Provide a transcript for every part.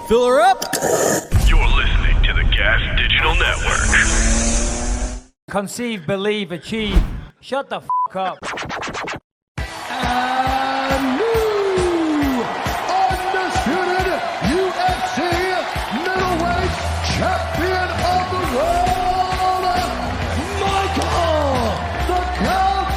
Fill her up. You're listening to the Gas Digital Network. Conceive, believe, achieve. Shut the f*** up. And new undisputed UFC Middleweight Champion of the world, Michael the Count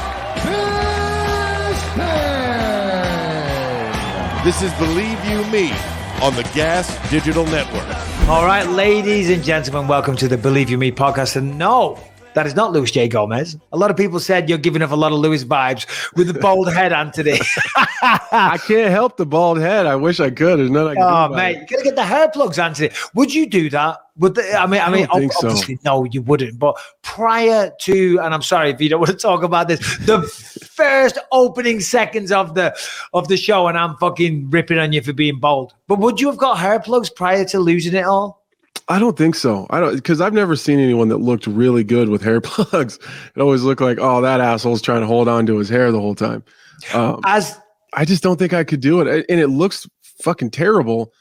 Bisping. This is Believe You Me on the Gas Digital Network. All right, ladies and gentlemen, welcome to the Believe You Me podcast. And no, that is not Luis J. Gomez. A lot of people said you're giving off a lot of Luis vibes with the bald head, Anthony. I can't help the bald head. I wish I could. There's nothing I can do about mate, it. you gotta get the hair plugs, Anthony. Would you do that? I mean, think so. obviously, no, you wouldn't. But prior to, and I'm sorry if you don't want to talk about this, the first opening seconds of the show, and I'm fucking ripping on you for being bald. But would you have got hair plugs prior to losing it all? I don't think so. I don't, because I've never seen anyone that looked really good with hair plugs. It always looked like, oh, that asshole's trying to hold on to his hair the whole time. I just don't think I could do it, and it looks fucking terrible.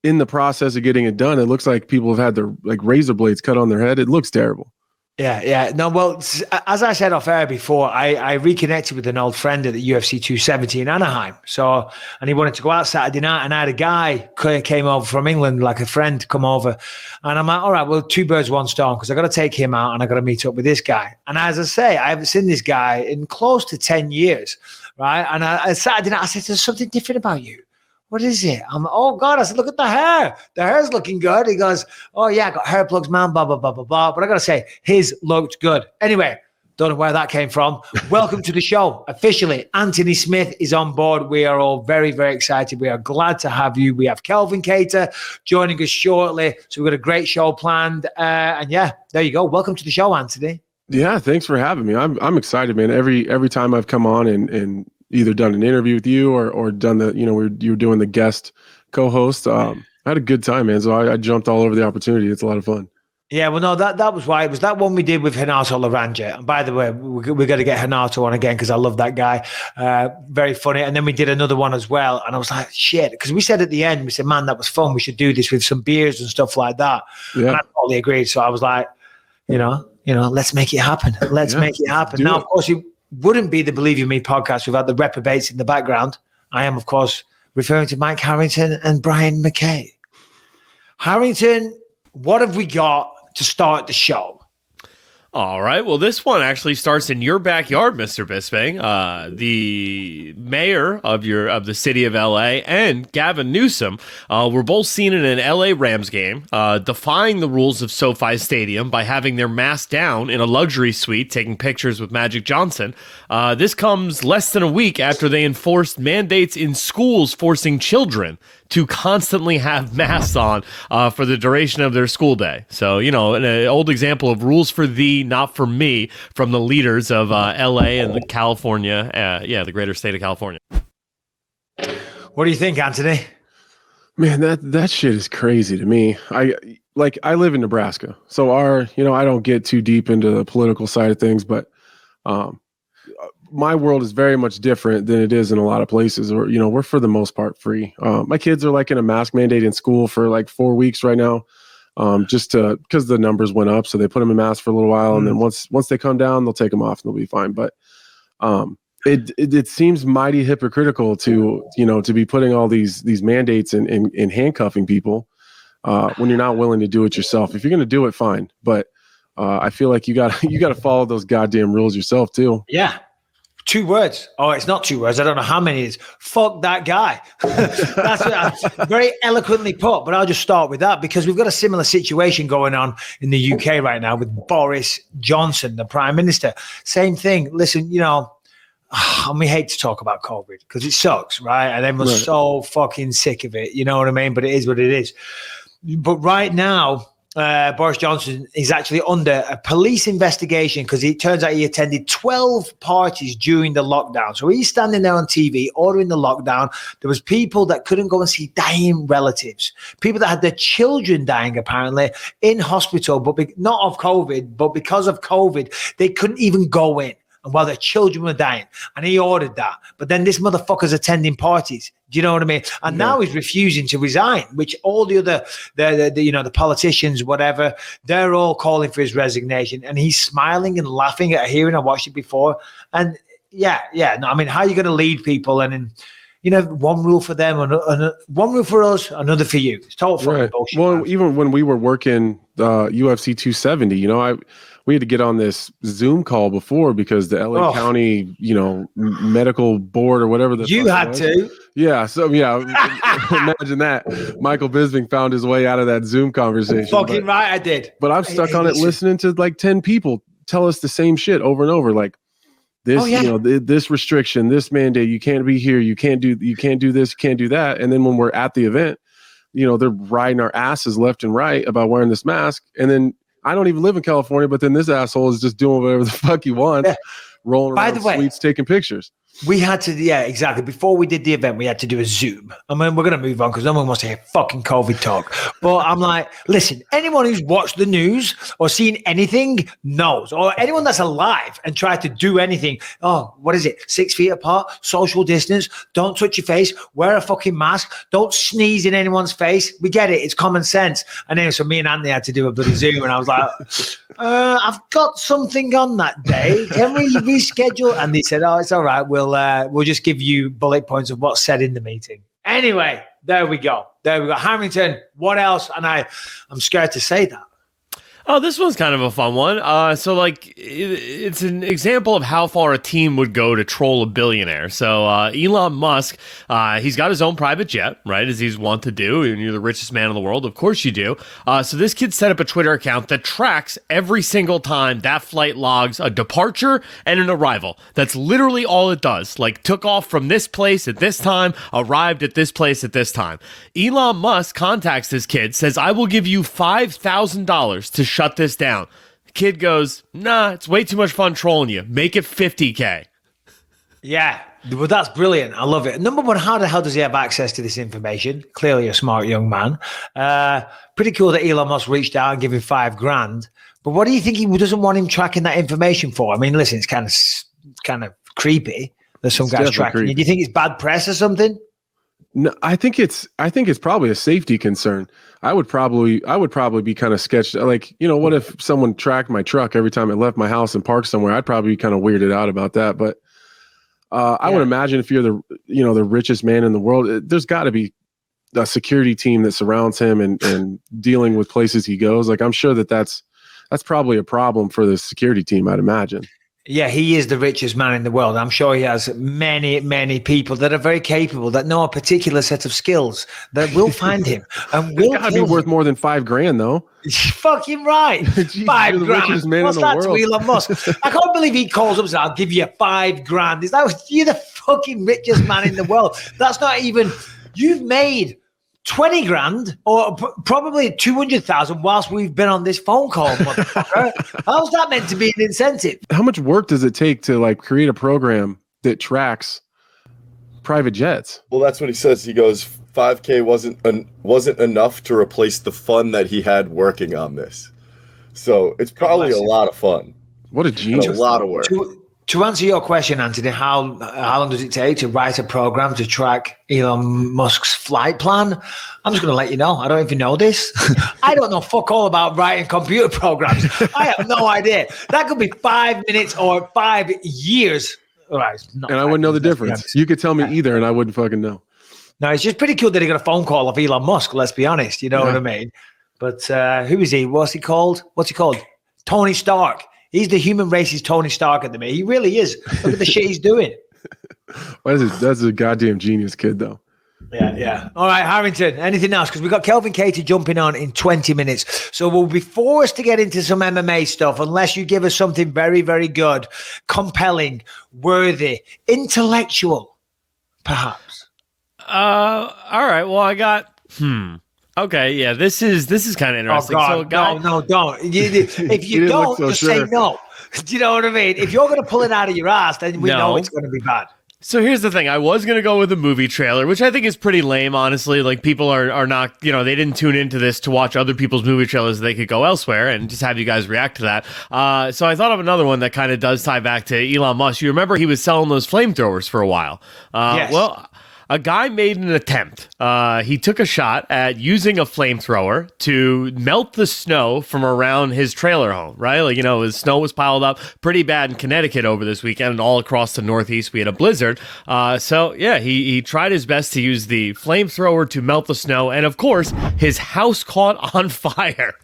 In the process of getting it done, it looks like people have had their razor blades cut on their head. It looks terrible. Yeah. No, well, as I said off air before, I reconnected with an old friend at the UFC 270 in Anaheim. So, and he wanted to go out Saturday night, and I had a guy came over from England, like a friend, come over, and I'm like, all right, well, two birds, one stone, because I got to take him out and I got to meet up with this guy. And as I say, I haven't seen this guy in close to 10 years, right? And Saturday night, I said, there's something different about you. What is it? Oh God, I said, look at the hair. The hair's looking good. He goes, oh yeah, I got hair plugs, man, blah, blah, blah, blah, blah. But I got to say, his looked good. Anyway, don't know where that came from. Welcome to the show. Officially, Anthony Smith is on board. We are all very, very excited. We are glad to have you. We have Calvin Kattar joining us shortly. So we've got a great show planned. And yeah, there you go. Welcome to the show, Anthony. Yeah, thanks for having me. I'm excited, man. Every time I've come on and either done an interview with you or done the, you were doing the guest co-host. I had a good time, man. So I jumped all over the opportunity. It's a lot of fun. Yeah, well, no, that was why. It was that one we did with Renato Laranja. And by the way, we're going to get Renato on again because I love that guy. Very funny. And then we did another one as well. And I was like, shit. Because we said at the end, we said, man, that was fun. We should do this with some beers and stuff like that. Yeah. And I totally agreed. So I was like, let's make it happen. Let's make it happen. Now, of course, you wouldn't be the Believe You Me podcast without the reprobates in the background. I am, of course, referring to Mike Harrington and Brian McKay. Harrington, what have we got to start the show? All right. Well, this one actually starts in your backyard, Mr. Bisping. The mayor of the city of LA and Gavin Newsom were both seen in an LA Rams game, defying the rules of SoFi Stadium by having their mask down in a luxury suite, taking pictures with Magic Johnson. This comes less than a week after they enforced mandates in schools forcing children to constantly have masks on for the duration of their school day. So, an old example of rules for thee, not for me, from the leaders of LA and the California, the greater state of California. What do you think, Anthony? Man, that shit is crazy to me. I live in Nebraska, so I don't get too deep into the political side of things, but my world is very much different than it is in a lot of places where, we're for the most part free. My kids are in a mask mandate in school for 4 weeks right now, just because the numbers went up. So they put them in masks for a little while. And then once they come down, they'll take them off and they'll be fine. But it seems mighty hypocritical to be putting all these mandates and handcuffing people when you're not willing to do it yourself. If you're going to do it, fine. But I feel like you got to follow those goddamn rules yourself too. Yeah. 2 words. Oh, it's not 2 words. I don't know how many it is. Fuck that guy. That's very eloquently put, but I'll just start with that because we've got a similar situation going on in the UK right now with Boris Johnson, the Prime Minister. Same thing. Listen, and we hate to talk about COVID because it sucks, right? And everyone's so fucking sick of it. You know what I mean? But it is what it is. But right now, Boris Johnson is actually under a police investigation because it turns out he attended 12 parties during the lockdown. So he's standing there on TV ordering the lockdown. There was people that couldn't go and see dying relatives, people that had their children dying apparently in hospital, but not of COVID, but because of COVID, they couldn't even go in. and while their children were dying. And he ordered that. But then this motherfucker's attending parties. Do you know what I mean? And now he's refusing to resign, which all the other, the politicians, whatever, they're all calling for his resignation. And he's smiling and laughing at a hearing. I watched it before. And no, I mean, how are you going to lead people? And one rule for them, one rule for us, another for you. It's total fucking bullshit. Well, man. even when we were working UFC 270, we had to get on this Zoom call before because the LA County, medical board or whatever you had was. to. Yeah. So imagine that. Michael Bisping found his way out of that Zoom conversation. Fucking right, I did. But I'm stuck on it listening to like 10 people tell us the same shit over and over. Like this, this restriction, this mandate, you can't be here, you can't do this, you can't do that. And then when we're at the event, they're riding our asses left and right about wearing this mask. And then I don't even live in California, but then this asshole is just doing whatever the fuck he wants, rolling around suites, taking pictures. We had to, exactly. Before we did the event, we had to do a Zoom. I mean, we're going to move on because no one wants to hear fucking COVID talk. But I'm like, listen, anyone who's watched the news or seen anything knows, or anyone that's alive and tried to do anything. Oh, what is it? 6 feet apart, social distance, don't touch your face, wear a fucking mask, don't sneeze in anyone's face. We get it. It's common sense. And anyway, so me and Anthony had to do a bloody Zoom, and I was like, I've got something on that day. Can we reschedule? And they said, oh, it's all right. We'll just give you bullet points of what's said in the meeting. Anyway, there we go. Harrington, what else? And I'm scared to say that. Oh, this one's kind of a fun one. It's an example of how far a team would go to troll a billionaire. So Elon Musk, he's got his own private jet, right, as he's wont to do. And you're the richest man in the world. Of course you do. So this kid set up a Twitter account that tracks every single time that flight logs a departure and an arrival. That's literally all it does. Like, took off from this place at this time, arrived at this place at this time. Elon Musk contacts this kid, says, I will give you $5,000 to shut this down. The kid goes, nah, it's way too much fun trolling you. Make it $50K. Yeah, well, that's brilliant. I love it. Number one, how the hell does he have access to this information? Clearly a smart young man. Pretty cool that Elon Musk reached out and gave him $5,000. But what do you think he doesn't want him tracking that information for? I mean, listen, it's kind of creepy. There's some guys tracking you. Do you think it's bad press or something? No, I think it's probably a safety concern. I would probably be kind of sketched. Like, what if someone tracked my truck every time I left my house and parked somewhere? I'd probably be kind of weirded out about that. But I would imagine if you're the richest man in the world, there's got to be a security team that surrounds him and dealing with places he goes. Like, I'm sure that's probably a problem for the security team, I'd imagine. Yeah, he is the richest man in the world. I'm sure he has many, many people that are very capable, that know a particular set of skills that will find him and will gotta be worth more than $5,000, though. Fucking right. Jeez, $5,000. What's that to Elon Musk? I can't believe he calls up and says, I'll give you $5,000. Is that you're the fucking richest man in the world? That's not even, you've made 20 grand or probably 200,000 whilst we've been on this phone call, motherfucker. How's that meant to be an incentive? How much work does it take to create a program that tracks private jets? Well, that's what he says. He goes, 5K wasn't enough to replace the fun that he had working on this. So it's probably a lot of fun. What a genius. And a lot of work. To answer your question, Anthony, how long does it take to write a program to track Elon Musk's flight plan? I'm just going to let you know. I don't even know this. I don't know fuck all about writing computer programs. I have no idea. That could be 5 minutes or 5 years. Right, and I wouldn't know the difference. You could tell me either, and I wouldn't fucking know. No, it's just pretty cool that he got a phone call of Elon Musk, let's be honest. You know what I mean? But who is he? What's he called? Tony Stark. He's the human race's Tony Stark at the minute. He really is. Look at the shit he's doing. That's a goddamn genius kid, though. Yeah. All right, Harrington, anything else? Because we've got Calvin Kattar jumping on in 20 minutes. So we'll be forced to get into some MMA stuff unless you give us something very, very good, compelling, worthy, intellectual, perhaps. All right. Well, I got... Okay, yeah, this is kind of interesting. Oh, God, no, don't. If you don't, just say no. Do you know what I mean? If you're going to pull it out of your ass, then we know it's going to be bad. So here's the thing. I was going to go with a movie trailer, which I think is pretty lame, honestly. Like, people are not, they didn't tune into this to watch other people's movie trailers. They could go elsewhere and just have you guys react to that. So I thought of another one that kind of does tie back to Elon Musk. You remember he was selling those flamethrowers for a while. Yes. Well, a guy made an attempt. He took a shot at using a flamethrower to melt the snow from around his trailer home, right? Like, his snow was piled up pretty bad in Connecticut over this weekend, and all across the Northeast we had a blizzard. He tried his best to use the flamethrower to melt the snow, and of course, his house caught on fire.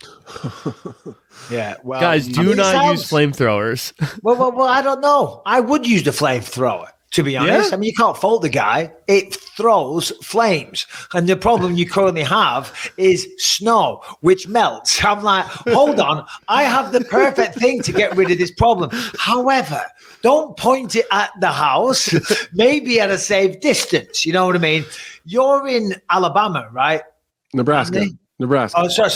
Yeah, well, guys, do not use flamethrowers. Well, I don't know. I would use the flamethrower, to be honest. Yeah? I mean, you can't fault the guy. It throws flames. And the problem you currently have is snow, which melts. I'm like, hold on. I have the perfect thing to get rid of this problem. However, don't point it at the house. Maybe at a safe distance. You know what I mean? You're in Alabama, right? Nebraska. Oh, sorry.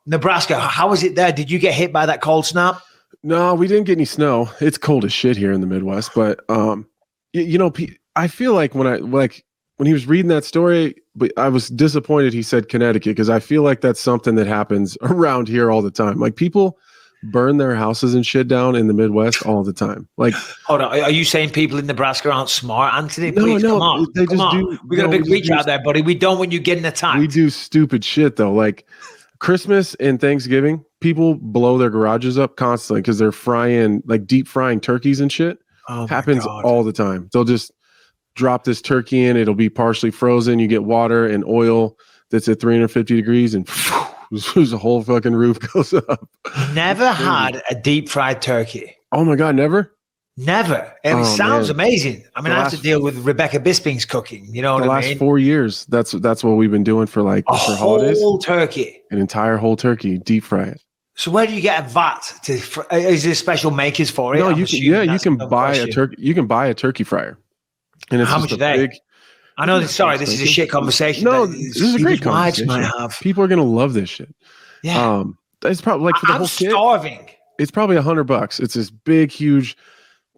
Nebraska. How is it there? Did you get hit by that cold snap? No, we didn't get any snow. It's cold as shit here in the Midwest, but I feel like when he was reading that story, but I was disappointed he said Connecticut, because I feel like that's something that happens around here all the time. Like, people burn their houses and shit down in the Midwest all the time. Like, hold on, are you saying people in Nebraska aren't smart, Anthony? Please, no, come on. they just do. We got a big reach out there, buddy. We don't want you getting attacked. We do stupid shit though. Like, Christmas and Thanksgiving, people blow their garages up constantly because they're deep frying turkeys and shit. Happens all the time. They'll just drop this turkey in. It'll be partially frozen. You get water and oil that's at 350 degrees, and the whole fucking roof goes up. Never had a deep fried turkey. Oh my God, never? Never. It sounds amazing. I mean, I have to deal with Rebecca Bisping's cooking. You know what I mean? The last 4 years, that's what we've been doing for a holidays. Whole turkey. An entire whole turkey, deep fry it. So where do you get a vat? Is there special makers for it? No, you can buy a turkey. You can buy a turkey fryer, and it's how much are they? I know. Sorry, this is a shit conversation. No, this is a great conversation. Might have. People are gonna love this shit. Yeah, it's probably like for the whole kit. I'm starving. It's probably $100. It's this big, huge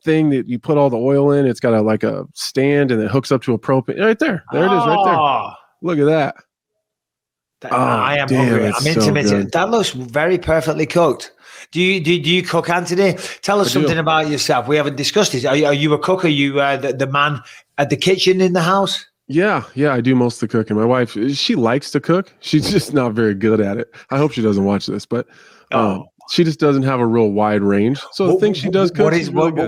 thing that you put all the oil in. It's got a stand, and it hooks up to a propane. Right there, it is, right there. Look at that. I am hungry. I'm intermittent. That looks very perfectly cooked. Do you cook, Anthony? Tell us something about yourself. We haven't discussed this. Are you a cook? Are you the man at the kitchen in the house? Yeah, I do most of the cooking. My wife, she likes to cook. She's just not very good at it. I hope she doesn't watch this, but she just doesn't have a real wide range. So the thing she does cook.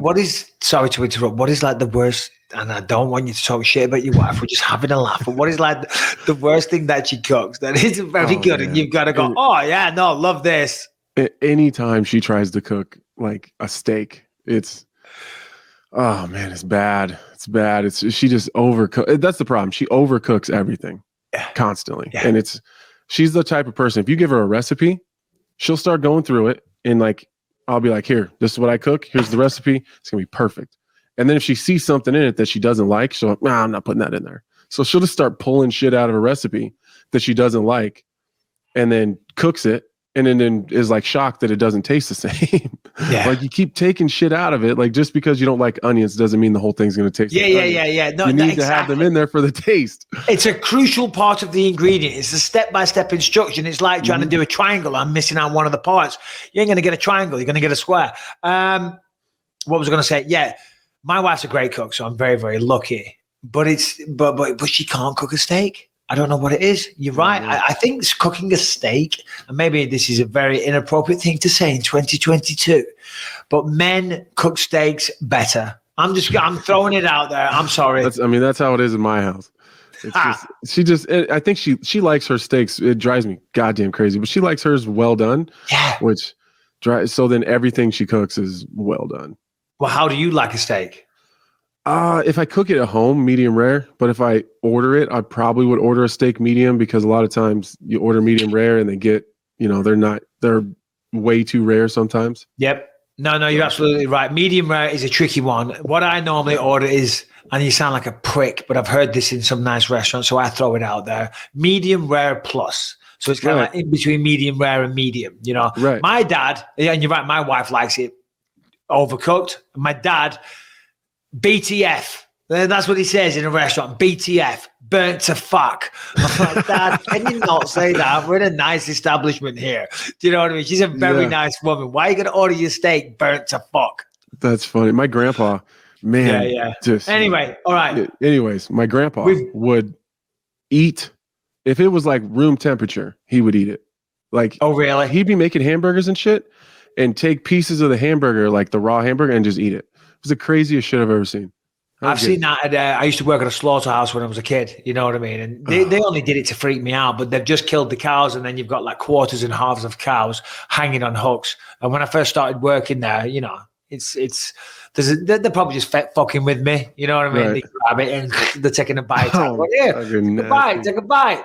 What is? Sorry to interrupt. What is like the worst? And I don't want you to talk shit about your wife. We're just having a laugh. But what is like the worst thing that she cooks that isn't very good? Man. And you've got to go, love this. Anytime she tries to cook like a steak, it's bad. It's bad. She just overcooks. That's the problem. She overcooks everything constantly. Yeah. And she's the type of person, if you give her a recipe, she'll start going through it. And I'll be like, here, this is what I cook. Here's the recipe. It's going to be perfect. And then if she sees something in it that she doesn't like, she'll I'm not putting that in there. So she'll just start pulling shit out of a recipe that she doesn't like, and then cooks it, and then is shocked that it doesn't taste the same. Yeah. You keep taking shit out of it. Just because you don't like onions doesn't mean the whole thing's going to taste like onions. Yeah. No, you need to have them in there for the taste. It's a crucial part of the ingredient. It's a step-by-step instruction. It's like trying to do a triangle. I'm missing out one of the parts. You ain't going to get a triangle. You're going to get a square. What was I going to say? Yeah. My wife's a great cook, so I'm very, very lucky. But she can't cook a steak. I don't know what it is. You're right. I think cooking a steak, and maybe this is a very inappropriate thing to say in 2022, but men cook steaks better. I'm throwing it out there. I'm sorry. That's how it is in my house. It's I think she likes her steaks. It drives me goddamn crazy, but she likes hers well done. Yeah. So then everything she cooks is well done. Well, how do you like a steak? If I cook it at home, medium rare. But if I order it, I probably would order a steak medium, because a lot of times you order medium rare and they get, they're way too rare sometimes. Yep. No, you're absolutely right. Medium rare is a tricky one. What I normally order is, and you sound like a prick, but I've heard this in some nice restaurants, so I throw it out there. Medium rare plus. So it's kind of in between medium rare and medium, Right. My dad, and you're right, my wife likes it overcooked. My dad, BTF, That's what he says in a restaurant. BTF, burnt to fuck. I'm like, Dad, can you not say that? We're in a nice establishment here. Do you know what I mean? She's a very nice woman. Why are you going to order your steak burnt to fuck? That's funny. My grandpa, man. Yeah. Just anyway, all right. Anyways, my grandpa would eat, if it was like room temperature, he would eat it. Like, oh, really? He'd be making hamburgers and shit and take pieces of the hamburger, like the raw hamburger, and just eat it. It was the craziest shit I've ever seen. I've seen that. I used to work at a slaughterhouse when I was a kid. You know what I mean? And they only did it to freak me out, but they've just killed the cows, and then you've got like quarters and halves of cows hanging on hooks. And when I first started working there, you know, they're probably just fucking with me. You know what I mean? Right. They grab it and they're taking a bite. Take a bite.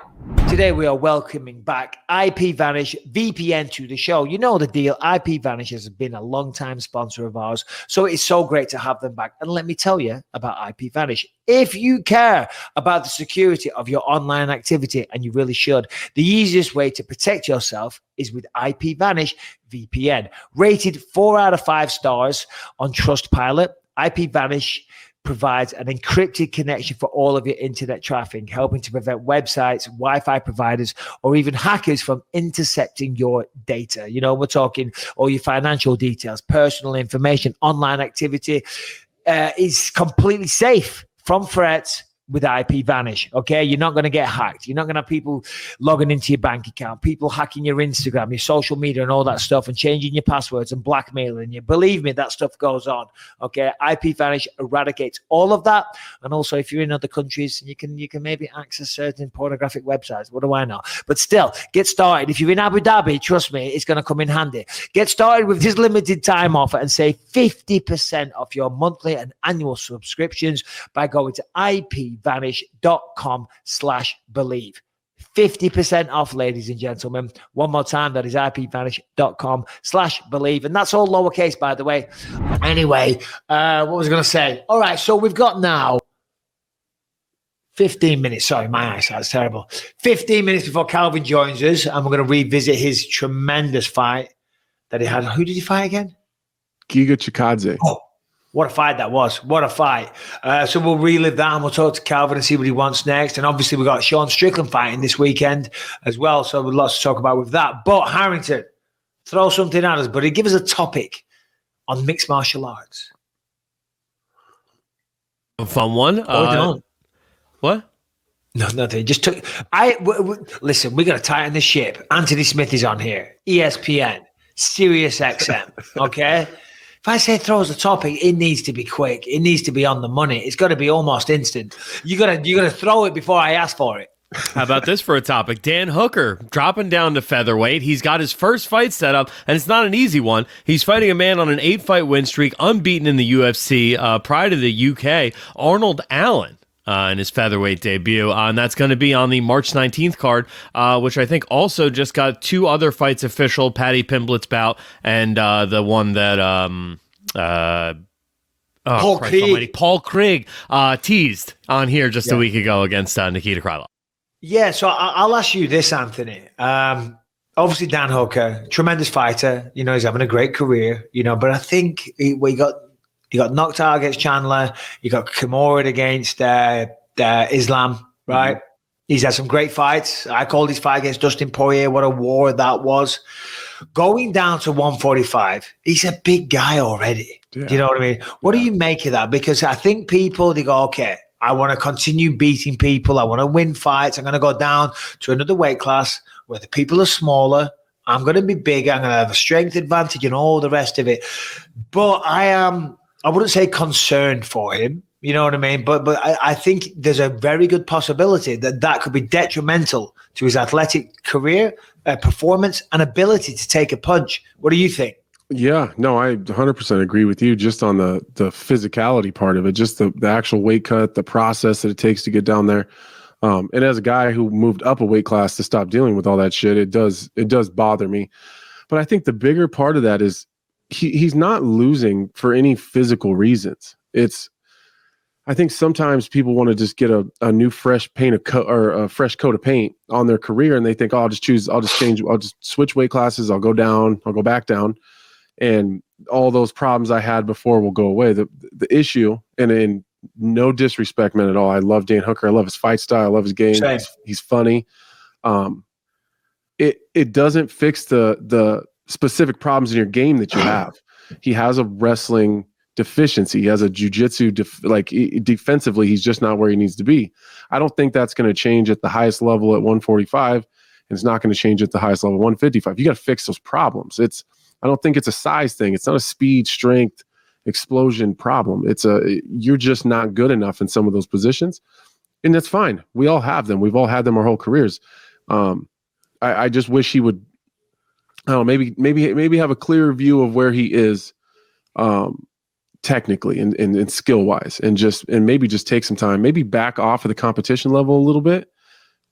Today we are welcoming back Ipvanish Vpn to the show. You know the deal. Ipvanish has been a long-time sponsor of ours, so it's so great to have them back. And let me tell you about Ipvanish. If you care about the security of your online activity, and you really should, the easiest way to protect yourself is with Ipvanish VPN. Rated 4 out of 5 stars on Trustpilot, Ipvanish provides an encrypted connection for all of your internet traffic, helping to prevent websites, Wi-Fi providers, or even hackers from intercepting your data. You know, we're talking all your financial details, personal information, online activity is completely safe from threats with Ipvanish. Okay, you're not going to get hacked. You're not going to have people logging into your bank account, people hacking your Instagram, your social media, and all that stuff, and changing your passwords and blackmailing you. Believe me, that stuff goes on. Okay, Ipvanish eradicates all of that. And also, if you're in other countries, you can maybe access certain pornographic websites. What do I know? But still, get started. If you're in Abu Dhabi, trust me, it's going to come in handy. Get started with this limited time offer and save 50% off your monthly and annual subscriptions by going to ipvanish.com/believe. 50% off, ladies and gentlemen. One more time, that is ipvanish.com/believe. And that's all lowercase, by the way. Anyway, what was I going to say? All right, so we've got now 15 minutes. Sorry, my eyesight's terrible. 15 minutes before Calvin joins us, and we're going to revisit his tremendous fight that he had. Who did he fight again? Giga Chikadze. Oh, what a fight that was. What a fight. So we'll relive that, and we'll talk to Calvin and see what he wants next. And obviously, we've got Sean Strickland fighting this weekend as well. So we've lots to talk about with that. But Harrington, throw something at us, buddy. Give us a topic on mixed martial arts. A fun one. What? No, nothing. Just took. Listen, we got to tighten the ship. Anthony Smith is on here. ESPN, Sirius XM. Okay. If I say throws a topic, it needs to be quick. It needs to be on the money. It's got to be almost instant. You gotta throw it before I ask for it. How about this for a topic? Dan Hooker dropping down to featherweight. He's got his first fight set up, and it's not an easy one. He's fighting a man on an 8-fight win streak, unbeaten in the UFC prior to the UK, Arnold Allen. In his featherweight debut, and that's going to be on the March 19th card, which I think also just got 2 other fights official, Paddy Pimblett's bout and the one that Paul Craig teased on here just a week ago against Nikita Krylov. Yeah, so I'll ask you this, Anthony. Obviously, Dan Hooker, tremendous fighter. You know, he's having a great career. You know, but I think he got knocked out against Chandler. You got Kimura against Islam, right? Mm-hmm. He's had some great fights. I called his fight against Dustin Poirier. What a war that was. Going down to 145, he's a big guy already. Yeah. Do you know what I mean? What do you make of that? Because I think people, they go, okay, I want to continue beating people. I want to win fights. I'm going to go down to another weight class where the people are smaller. I'm going to be bigger. I'm going to have a strength advantage and all the rest of it. But I wouldn't say concerned for him, you know what I mean? But I think there's a very good possibility that could be detrimental to his athletic career, performance, and ability to take a punch. What do you think? Yeah, no, I 100% agree with you just on the physicality part of it, just the actual weight cut, the process that it takes to get down there. And as a guy who moved up a weight class to stop dealing with all that shit, it does bother me. But I think the bigger part of that is he's not losing for any physical reasons. I think sometimes people want to just get a new fresh fresh coat of paint on their career, and they think, oh, I'll just switch weight classes, I'll go down, I'll go back down, and all those problems I had before will go away. The issue, and no disrespect, man, at all. I love Dan Hooker. I love his fight style. I love his game. He's funny. It doesn't fix the specific problems in your game that you have. He has a wrestling deficiency. He has a jiu-jitsu defensively, he's just not where he needs to be. I don't think that's going to change at the highest level at 145, and it's not going to change at the highest level 155. You got to fix those problems. I don't think it's a size thing. It's not a speed, strength, explosion problem. You're just not good enough in some of those positions, and that's fine. We all have them. We've all had them our whole careers. I just wish he would, I don't know, maybe have a clearer view of where he is technically and skill wise, and maybe just take some time, maybe back off of the competition level a little bit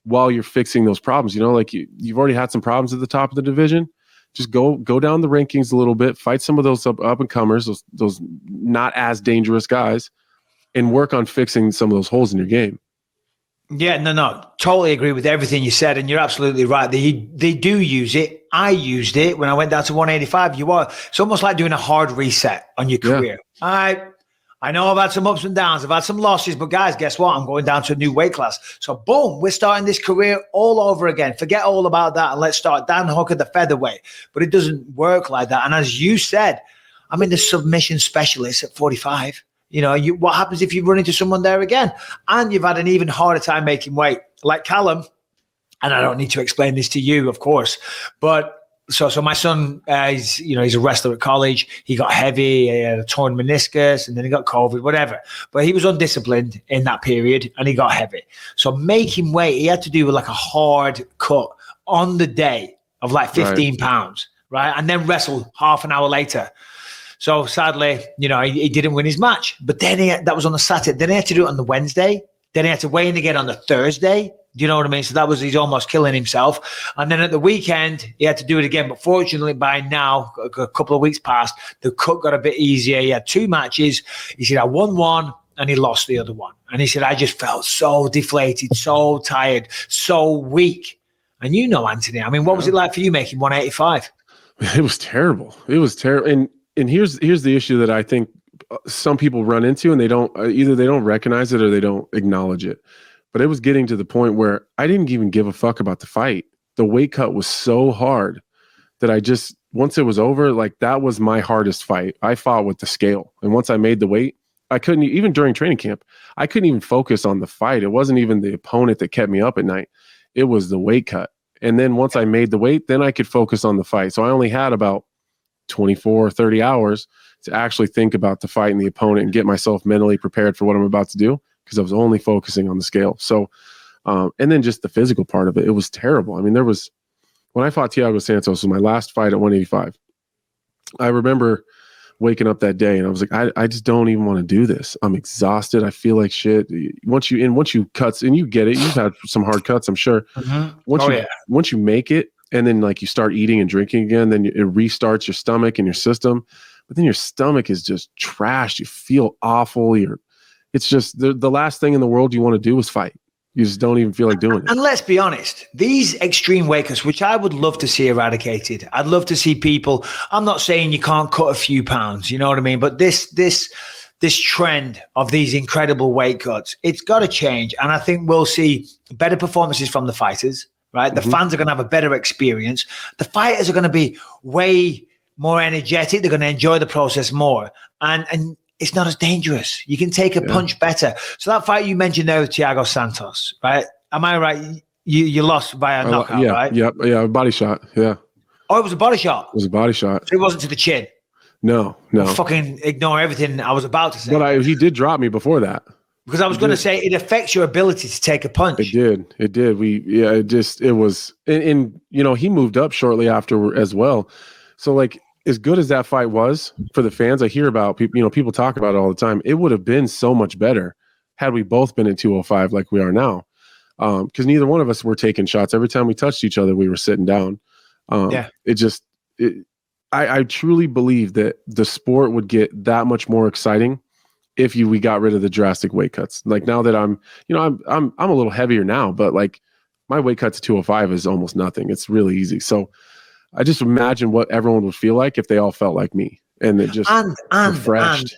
while you're fixing those problems. Like you've already had some problems at the top of the division. Just go down the rankings a little bit, fight some of those up and comers, those not as dangerous guys, and work on fixing some of those holes in your game. Yeah, no, totally agree with everything you said, and you're absolutely right. They do use it. I used it when I went down to 185. It's almost like doing a hard reset on your career. Yeah. I know I've had some ups and downs. I've had some losses, but guys, guess what? I'm going down to a new weight class. So boom, we're starting this career all over again. Forget all about that and let's start Dan Hooker, the featherweight. But it doesn't work like that. And as you said, I'm in the submission specialist at 45. What happens if you run into someone there again? And you've had an even harder time making weight. Like Callum, and I don't need to explain this to you, of course, but so my son, he's a wrestler at college. He got heavy, he had a torn meniscus, and then he got COVID, whatever. But he was undisciplined in that period, and he got heavy. So making weight, he had to do like a hard cut on the day of like 15 pounds, right? And then wrestle half an hour later. So sadly, he didn't win his match. But then that was on the Saturday. Then he had to do it on the Wednesday. Then he had to weigh in again on the Thursday. Do you know what I mean? So he's almost killing himself. And then at the weekend, he had to do it again. But fortunately, by now, a couple of weeks passed, the cut got a bit easier. He had 2 matches. He said, I won one and he lost the other one. And he said, I just felt so deflated, so tired, so weak. And Anthony, I mean, what was it like for you making 185? It was terrible. It was terrible. And here's the issue that I think some people run into, and they don't recognize it or they don't acknowledge it. But it was getting to the point where I didn't even give a fuck about the fight. The weight cut was so hard that once it was over, like that was my hardest fight. I fought with the scale. And once I made the weight, I couldn't, even during training camp, I couldn't even focus on the fight. It wasn't even the opponent that kept me up at night. It was the weight cut. And then once I made the weight, then I could focus on the fight. So I only had about 24 or 30 hours to actually think about the fight and the opponent and get myself mentally prepared for what I'm about to do, because I was only focusing on the scale. So, and then just the physical part of it, it was terrible. I mean, when I fought Thiago Santos, was my last fight at 185. I remember waking up that day and I was like, I just don't even want to do this. I'm exhausted. I feel like shit. Once you cuts, and you get it, you've had some hard cuts, I'm sure. Mm-hmm. Once you make it, and then like you start eating and drinking again, then it restarts your stomach and your system. But then your stomach is just trashed. You feel awful. It's just the last thing in the world you want to do is fight. You just don't even feel like doing it. And let's be honest, these extreme weight cuts, which I would love to see eradicated. I'd love to see people. I'm not saying you can't cut a few pounds, you know what I mean? But this trend of these incredible weight cuts, it's got to change. And I think we'll see better performances from the fighters, right? The fans are going to have a better experience. The fighters are going to be way more energetic. They're going to enjoy the process more. And it's not as dangerous. You can take a punch better. So that fight you mentioned there with Thiago Santos, right? Am I right? You lost by a knockout, right? Yeah, body shot, yeah. Oh, it was a body shot? It was a body shot. So it wasn't to the chin? No. Well, fucking ignore everything I was about to say. But he did drop me before that. Because I was going to say it affects your ability to take a punch. It did. It was, and he moved up shortly after as well. So like, as good as that fight was for the fans, I hear about people, people talk about it all the time. It would have been so much better had we both been at 205 like we are now. Because neither one of us were taking shots. Every time we touched each other, we were sitting down. I truly believe that the sport would get that much more exciting if we got rid of the drastic weight cuts. Like now that I'm a little heavier now, but like my weight cut to 205 is almost nothing. It's really easy. So I just imagine what everyone would feel like if they all felt like me and it just refreshed.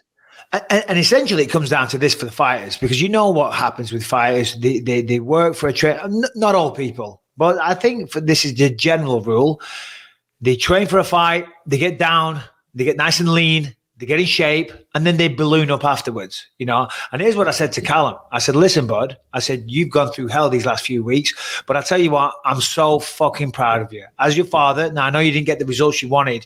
And essentially, it comes down to this for the fighters, because you know what happens with fighters. They work for a trainer. Not all people, but I think this is the general rule. They train for a fight, they get down, they get nice and lean, they get in shape, and then they balloon up afterwards, you know? And here's what I said to Callum. I said, listen, bud, I said, you've gone through hell these last few weeks, but I tell you what, I'm so fucking proud of you. As your father, now I know you didn't get the results you wanted,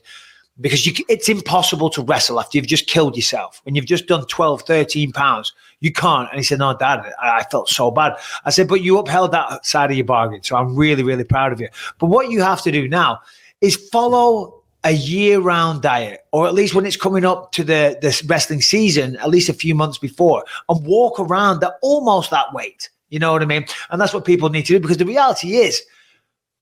because it's impossible to wrestle after you've just killed yourself. When you've just done 12, 13 pounds, you can't. And he said, no, Dad, I felt so bad. I said, but you upheld that side of your bargain, so I'm really, really proud of you. But what you have to do now is follow a year-round diet, or at least when it's coming up to the wrestling season, at least a few months before, and walk around almost that weight. You know what I mean? And that's what people need to do, because the reality is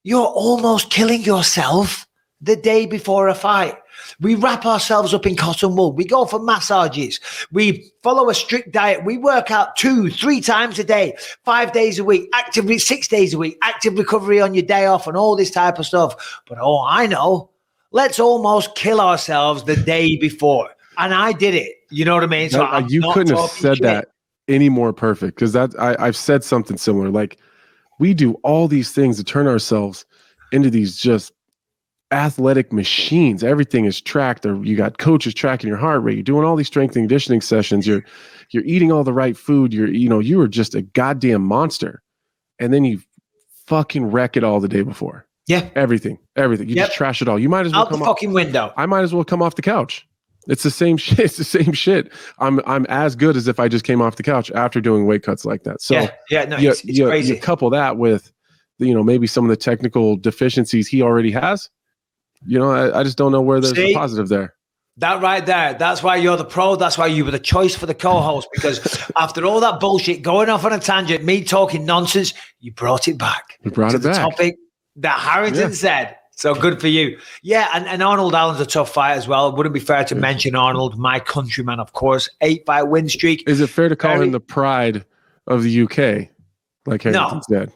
you're almost killing yourself the day before a fight. We wrap ourselves up in cotton wool. We go for massages. We follow a strict diet. We work out 2-3 times a day, 5 days a week, actively 6 days a week, active recovery on your day off, and all this type of stuff. But I know, let's almost kill ourselves the day before. And I did it. You know what I mean? So you couldn't have said that any more perfect, because I've said something similar. Like, we do all these things to turn ourselves into these just athletic machines. Everything is tracked. Or you got coaches tracking your heart rate. You're doing all these strength and conditioning sessions. You're eating all the right food. You are just a goddamn monster. And then you fucking wreck it all the day before. Yeah. Everything. You just trash it all. You might as well out the fucking window. I might as well come off the couch. It's the same shit. It's the same shit. I'm as good as if I just came off the couch after doing weight cuts like that. So it's crazy. You couple that with, maybe some of the technical deficiencies he already has. I just don't know where there's a positive there. That right there. That's why you're the pro. That's why you were the choice for the co-host, because after all that bullshit, going off on a tangent, me talking nonsense, you brought it back. We brought it back. The topic that Harrington said. So good for you. Yeah, and Arnold Allen's a tough fight as well. It wouldn't be fair to mention Arnold, my countryman, of course. 8-fight win streak. Is it fair to call him the pride of the UK? Like Harrington said.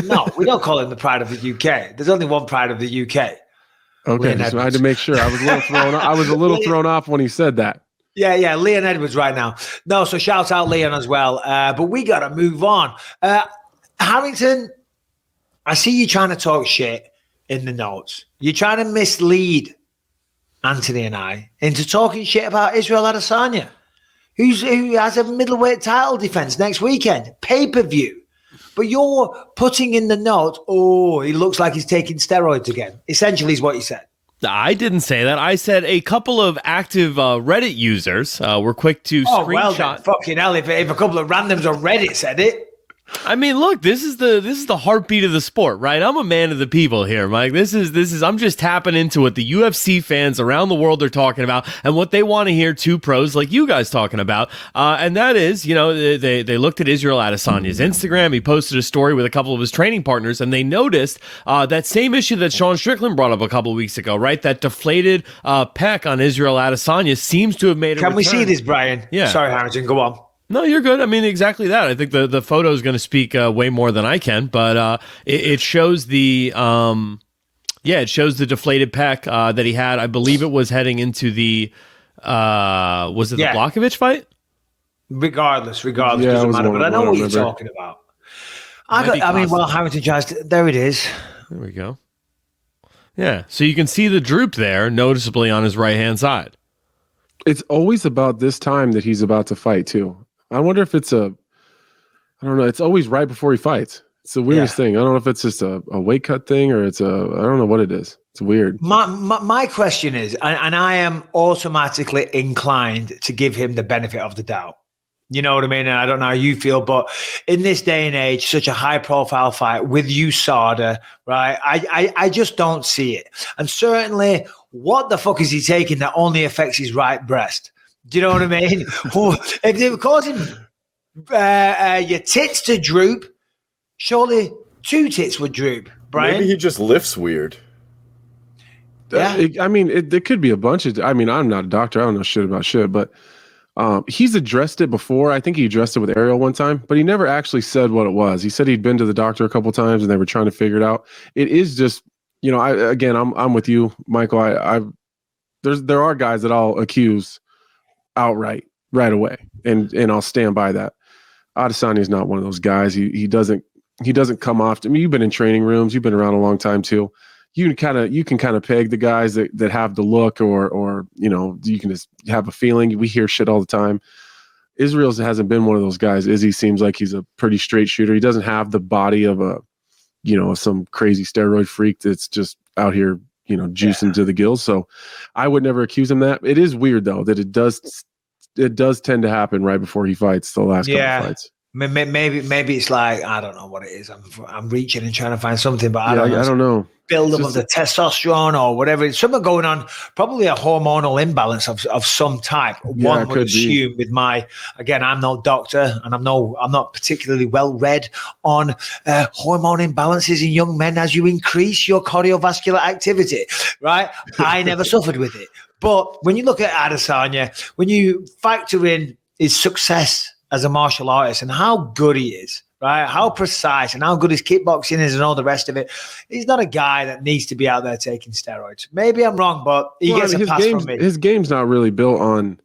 No, we don't call him the pride of the UK. There's only one pride of the UK. Okay, so I had to make sure. I was a little thrown off when he said that. Yeah, Leon Edwards right now. No, so shout out Leon as well. But we got to move on. Harrington, I see you trying to talk shit in the notes. You're trying to mislead Anthony and I into talking shit about Israel Adesanya, who has a middleweight title defense next weekend, pay-per-view. But you're putting in the note, he looks like he's taking steroids again. Essentially is what you said. I didn't say that. I said a couple of active Reddit users were quick to screenshot. Well then, fucking hell, if a couple of randoms on Reddit said it. I mean, look, this is the heartbeat of the sport, right? I'm a man of the people here, Mike. This is I'm just tapping into what the UFC fans around the world are talking about and what they want to hear two pros like you guys talking about. And that is, they looked at Israel Adesanya's Instagram. He posted a story with a couple of his training partners, and they noticed that same issue that Sean Strickland brought up a couple of weeks ago, right? That deflated pec on Israel Adesanya seems to have made a return. Can we see this, Brian? Yeah. Sorry, Harrington, go on. No, you're good. I mean, exactly that. I think the photo is going to speak way more than I can, but it shows the deflated pec that he had. I believe it was heading into the the Błachowicz fight? Regardless, doesn't matter. But I know what you're talking about. Harrington tries to. There it is. There we go. Yeah, so you can see the droop there, noticeably on his right hand side. It's always about this time that he's about to fight too. I wonder if it's I don't know. It's always right before he fights. It's the weirdest thing. I don't know if it's just a weight cut thing or I don't know what it is. It's weird. My question is, and I am automatically inclined to give him the benefit of the doubt. You know what I mean? And I don't know how you feel, but in this day and age, such a high profile fight with USADA, right? I just don't see it. And certainly, what the fuck is he taking that only affects his right breast? Do you know what I mean? If they were causing your tits to droop, surely two tits would droop, Brian. Maybe he just lifts weird. Yeah. There could be a bunch of. I'm not a doctor. I don't know shit about shit, but he's addressed it before. I think he addressed it with Ariel one time, but he never actually said what it was. He said he'd been to the doctor a couple times and they were trying to figure it out. It is just, I'm with you, Michael. There are guys that I'll accuse outright right away, and I'll stand by that. Adesanya is not one of those guys. He doesn't come off. I mean, you've been in training rooms, you've been around a long time too. You can kind of peg the guys that have the look, or you can just have a feeling. We hear shit all the time. Israel hasn't been one of those guys. Izzy seems like he's a pretty straight shooter. He doesn't have the body of some crazy steroid freak that's just out here, juicing to the gills. So I would never accuse him of that. It is weird though that it does tend to happen right before he fights the last couple fights. Maybe it's like, I don't know what it is. I'm reaching and trying to find something, but I don't know. Build up of the testosterone or whatever. It's something going on, probably a hormonal imbalance of some type. One would assume with I'm no doctor and I'm not particularly well read on hormone imbalances in young men as you increase your cardiovascular activity, right? I never suffered with it. But when you look at Adesanya, when you factor in his success as a martial artist and how good he is, right? How precise and how good his kickboxing is and all the rest of it. He's not a guy that needs to be out there taking steroids. Maybe I'm wrong, but he gets a pass from me. His game's not really built on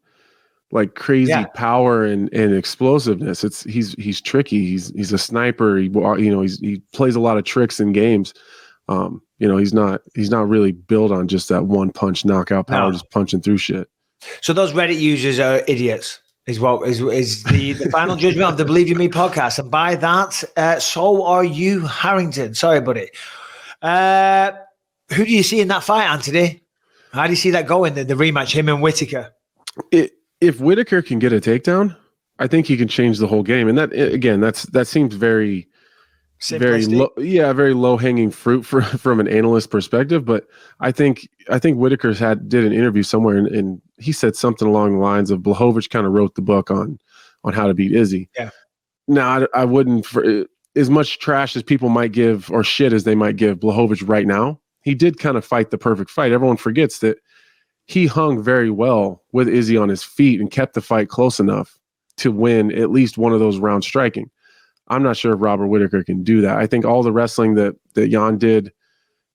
like crazy power and explosiveness. He's tricky. He's a sniper. He plays a lot of tricks in games. He's not really built on just that one punch knockout power, just punching through shit. So those Reddit users are idiots. Is the final judgment of the Believe You Me podcast. And by that, so are you, Harrington. Sorry, buddy. Who do you see in that fight, Anthony? How do you see that going, the rematch, him and Whittaker? If Whittaker can get a takedown, I think he can change the whole game. And that seems very low hanging fruit from an analyst perspective. But I think Whittaker did an interview somewhere and he said something along the lines of Błachowicz kind of wrote the book on how to beat Izzy. Yeah. Now I wouldn't, for as much trash as people might give or shit as they might give Błachowicz right now. He did kind of fight the perfect fight. Everyone forgets that he hung very well with Izzy on his feet and kept the fight close enough to win at least one of those rounds striking. I'm not sure if Robert Whittaker can do that. I think all the wrestling that Jan did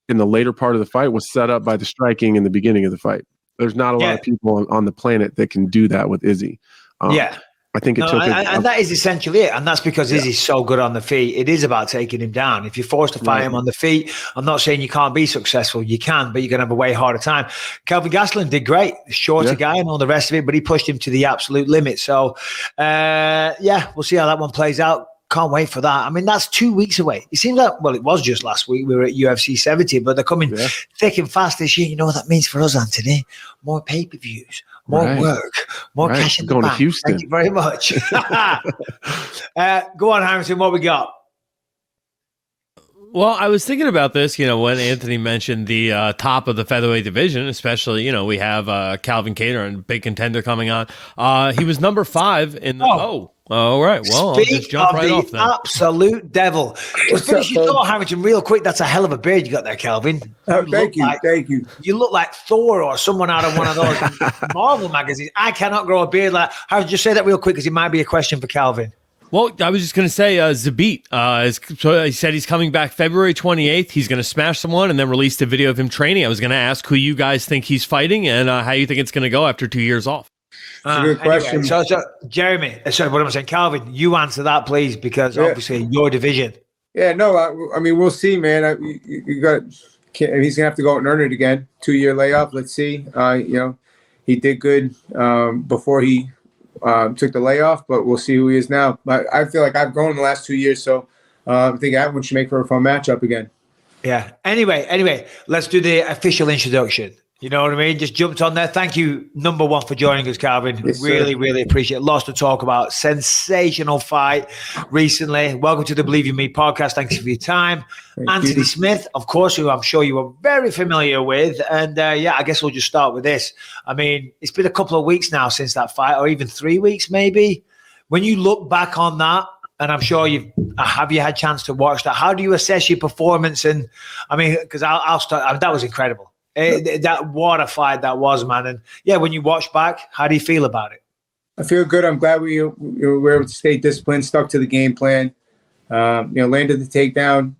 in the later part of the fight was set up by the striking in the beginning of the fight. There's not a lot of people on the planet that can do that with Izzy. I think it took and that is essentially it. And that's because Izzy's so good on the feet. It is about taking him down. If you're forced to fight him on the feet, I'm not saying you can't be successful. You can, but you're going to have a way harder time. Calvin Gastelum did great. Shorter guy and all the rest of it, but he pushed him to the absolute limit. So, we'll see how that one plays out. Can't wait for that. I mean, that's 2 weeks away. It seems like, it was just last week. We were at UFC 70, but they're coming thick and fast this year. You know what that means for us, Anthony? More pay-per-views, more work, more cash in the bank. Going to Houston. Thank you very much. Go on, Harrison. What we got? Well, I was thinking about this, when Anthony mentioned the top of the featherweight division, especially, we have Calvin Kattar and big contender coming on. He was number 5 in the... all right. Well, I'll just jump right off then. Absolute devil. Just finish your thought, Harrington, real quick. That's a hell of a beard you got there, Calvin. Thank you. You look like Thor or someone out of one of those Marvel magazines. I cannot grow a beard like... Harrington, just say that real quick because it might be a question for Calvin. Well, I was just going to say, Zabit, so he said he's coming back February 28th. He's going to smash someone and then release a video of him training. I was going to ask who you guys think he's fighting and how you think it's going to go after 2 years off. Good question. So, Jeremy, sorry, what am I saying? Calvin, you answer that, please, because obviously your division. Yeah, no, I mean, we'll see, man. He's going to have to go out and earn it again. 2-year layoff. Let's see. He did good before he took the layoff, but we'll see who he is now. But I feel like I've grown in the last 2 years, so I think everyone should make for a fun matchup again. Yeah. Anyway, let's do the official introduction. You know what I mean? Just jumped on there. Thank you, number 1, for joining us, Calvin. Yes, really appreciate it. Lots to talk about. Sensational fight recently. Welcome to the Believe You Me podcast. Thanks for your time. Anthony Smith, of course, who I'm sure you are very familiar with. And I guess we'll just start with this. I mean, it's been a couple of weeks now since that fight, or even 3 weeks maybe. When you look back on that, and I'm sure you had a chance to watch that, how do you assess your performance? And I mean, because I'll start. I mean, that was incredible. What a fight that was, man. And when you watch back, how do you feel about it? I feel good. I'm glad we were able to stay disciplined, stuck to the game plan. Landed the takedown,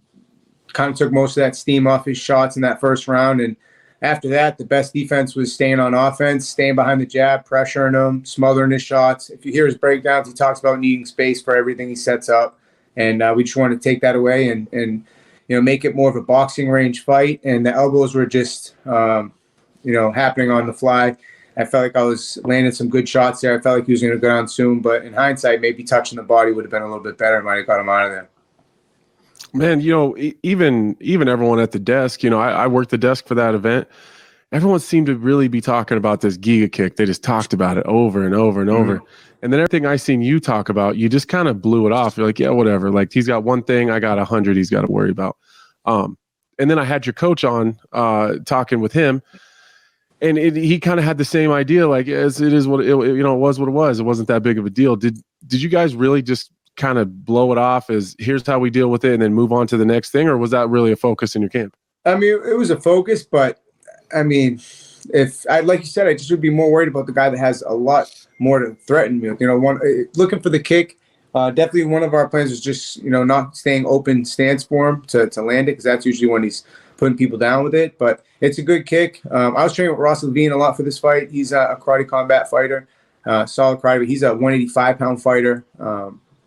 kind of took most of that steam off his shots in that first round, and after that, the best defense was staying on offense, staying behind the jab, pressuring him, smothering his shots. If you hear his breakdowns, he talks about needing space for everything he sets up. And we just wanted to take that away and make it more of a boxing range fight. And the elbows were just, happening on the fly. I felt like I was landing some good shots there. I felt like he was going to go down soon. But in hindsight, maybe touching the body would have been a little bit better. I might have got him out of there. Man, even everyone at the desk, I worked the desk for that event. Everyone seemed to really be talking about this Giga kick. They just talked about it over and over and over. And then everything I seen you talk about, you just kind of blew it off. You're like, yeah, whatever. Like, he's got one thing, I got 100 he's got to worry about. And then I had your coach on talking with him. And he kind of had the same idea, like, as it is what it was what it was. It wasn't that big of a deal. Did you guys really just kind of blow it off as here's how we deal with it and then move on to the next thing, or was that really a focus in your camp? I mean, it was a focus, but I mean, like you said, I just would be more worried about the guy that has a lot more to threaten me. Looking for the kick. Definitely one of our plans was just, not staying open stance for him to land it, because that's usually when he's putting people down with it. But it's a good kick. I was training with Ross Levine a lot for this fight. He's a karate combat fighter, solid karate, but he's a 185-pound fighter.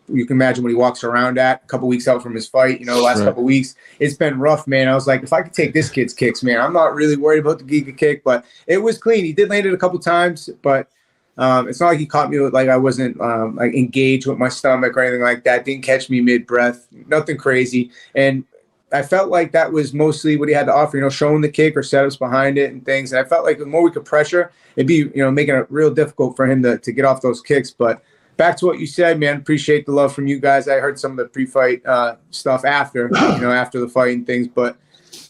You can imagine what he walks around at a couple weeks out from his fight. Last couple weeks, it's been rough, man. I was like, if I could take this kid's kicks, man, I'm not really worried about the Giga kick, but it was clean. He did land it a couple times, but it's not like he caught me with, like, I wasn't like engaged with my stomach or anything like that. Didn't catch me mid-breath, nothing crazy. And I felt like that was mostly what he had to offer, showing the kick or setups behind it and things. And I felt like the more we could pressure, it'd be, making it real difficult for him to get off those kicks. But back to what you said, man, appreciate the love from you guys. I heard some of the pre-fight stuff after the fight and things, but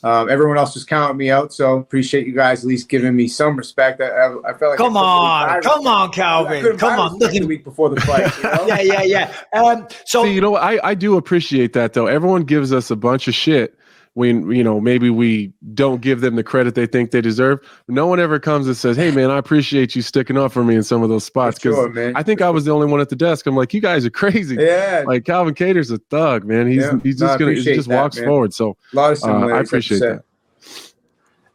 everyone else was counting me out. So appreciate you guys at least giving me some respect. I felt like come on, Calvin, come on. The week before the fight. Yeah. See, I do appreciate that though. Everyone gives us a bunch of shit when, maybe we don't give them the credit they think they deserve. No one ever comes and says, hey, man, I appreciate you sticking up for me in some of those spots. Because I think I was the only one at the desk. I'm like, you guys are crazy. Yeah. Like, Calvin Kattar's a thug, man. He just walks forward. So a lot of similarities, I appreciate that.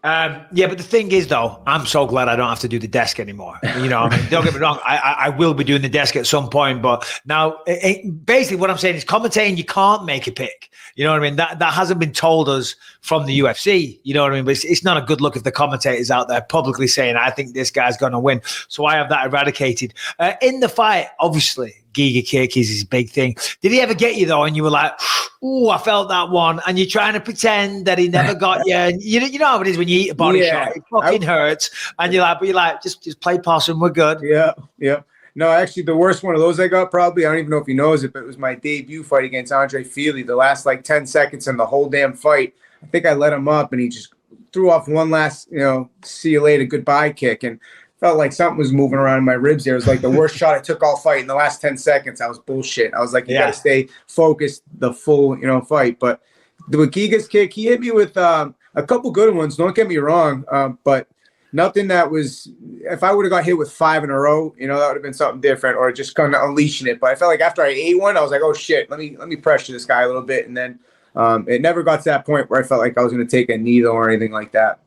But the thing is, though, I'm so glad I don't have to do the desk anymore. Don't get me wrong. I will be doing the desk at some point, but now basically what I'm saying is commentating, you can't make a pick. You know what I mean? That hasn't been told us from the UFC. You know what I mean? But it's not a good look if the commentator's out there publicly saying, I think this guy's going to win. So I have that eradicated. In the fight, obviously, Giga kick is his big thing. Did he ever get you, though, and you were like, ooh, I felt that one, and you're trying to pretend that he never got you? And you know how it is when you eat a body shot. It fucking hurts. And you're like, just play possum, we're good. Yeah. No, actually, the worst one of those I got probably, I don't even know if he knows it, but it was my debut fight against Andre Feely. The last, 10 seconds in the whole damn fight, I think I let him up, and he just threw off one last, see you later, goodbye kick, and felt like something was moving around in my ribs there. It was like the worst shot I took all fight. In the last 10 seconds, I was bullshit. I was like, you got to stay focused the full, fight. But with Giga's kick, he hit me with a couple good ones. Don't get me wrong. But nothing that was, if I would have got hit with 5 in a row, that would have been something different, or just kind of unleashing it. But I felt like after I ate one, I was like, oh shit, let me pressure this guy a little bit. And then it never got to that point where I felt like I was going to take a knee though, or anything like that.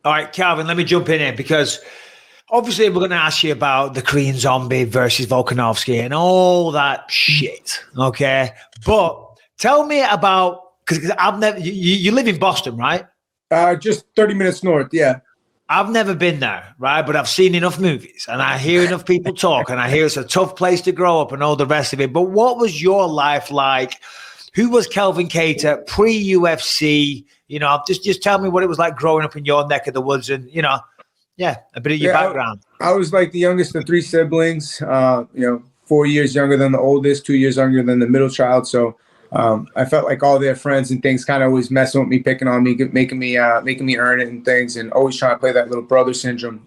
All right, Calvin, let me jump in here because obviously we're going to ask you about the Korean Zombie versus Volkanovski and all that shit. Okay. But tell me about, because I've never, you live in Boston, right? Just 30 minutes north. Yeah. I've never been there, right? But I've seen enough movies and I hear enough people talk and I hear it's a tough place to grow up and all the rest of it. But what was your life like? Who was Calvin Kattar pre-UFC? Just tell me what it was like growing up in your neck of the woods and, a bit of your background. I was like the youngest of 3 siblings, 4 years younger than the oldest, 2 years younger than the middle child. So I felt like all their friends and things kind of always messing with me, picking on me, making me earn it and things, and always trying to play that little brother syndrome,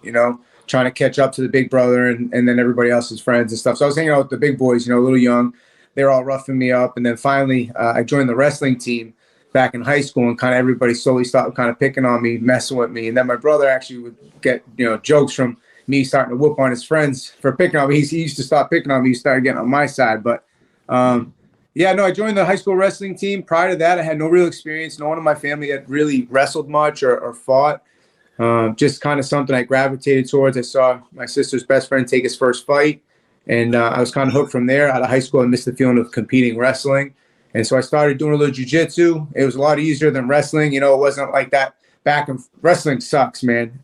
trying to catch up to the big brother and then everybody else's friends and stuff. So I was hanging out with the big boys, a little young. They were all roughing me up. And then finally I joined the wrestling team back in high school, and kind of everybody slowly started kind of picking on me, messing with me. And then my brother actually would get, jokes from me starting to whoop on his friends for picking on me. He used to stop picking on me. He started getting on my side. But I joined the high school wrestling team. Prior to that, I had no real experience. No one in my family had really wrestled much or fought. Just kind of something I gravitated towards. I saw my sister's best friend take his first fight, and I was kind of hooked from there. Out of high school, I missed the feeling of competing wrestling. And so I started doing a little jiu-jitsu. It was a lot easier than wrestling. It wasn't like that back and wrestling sucks, man.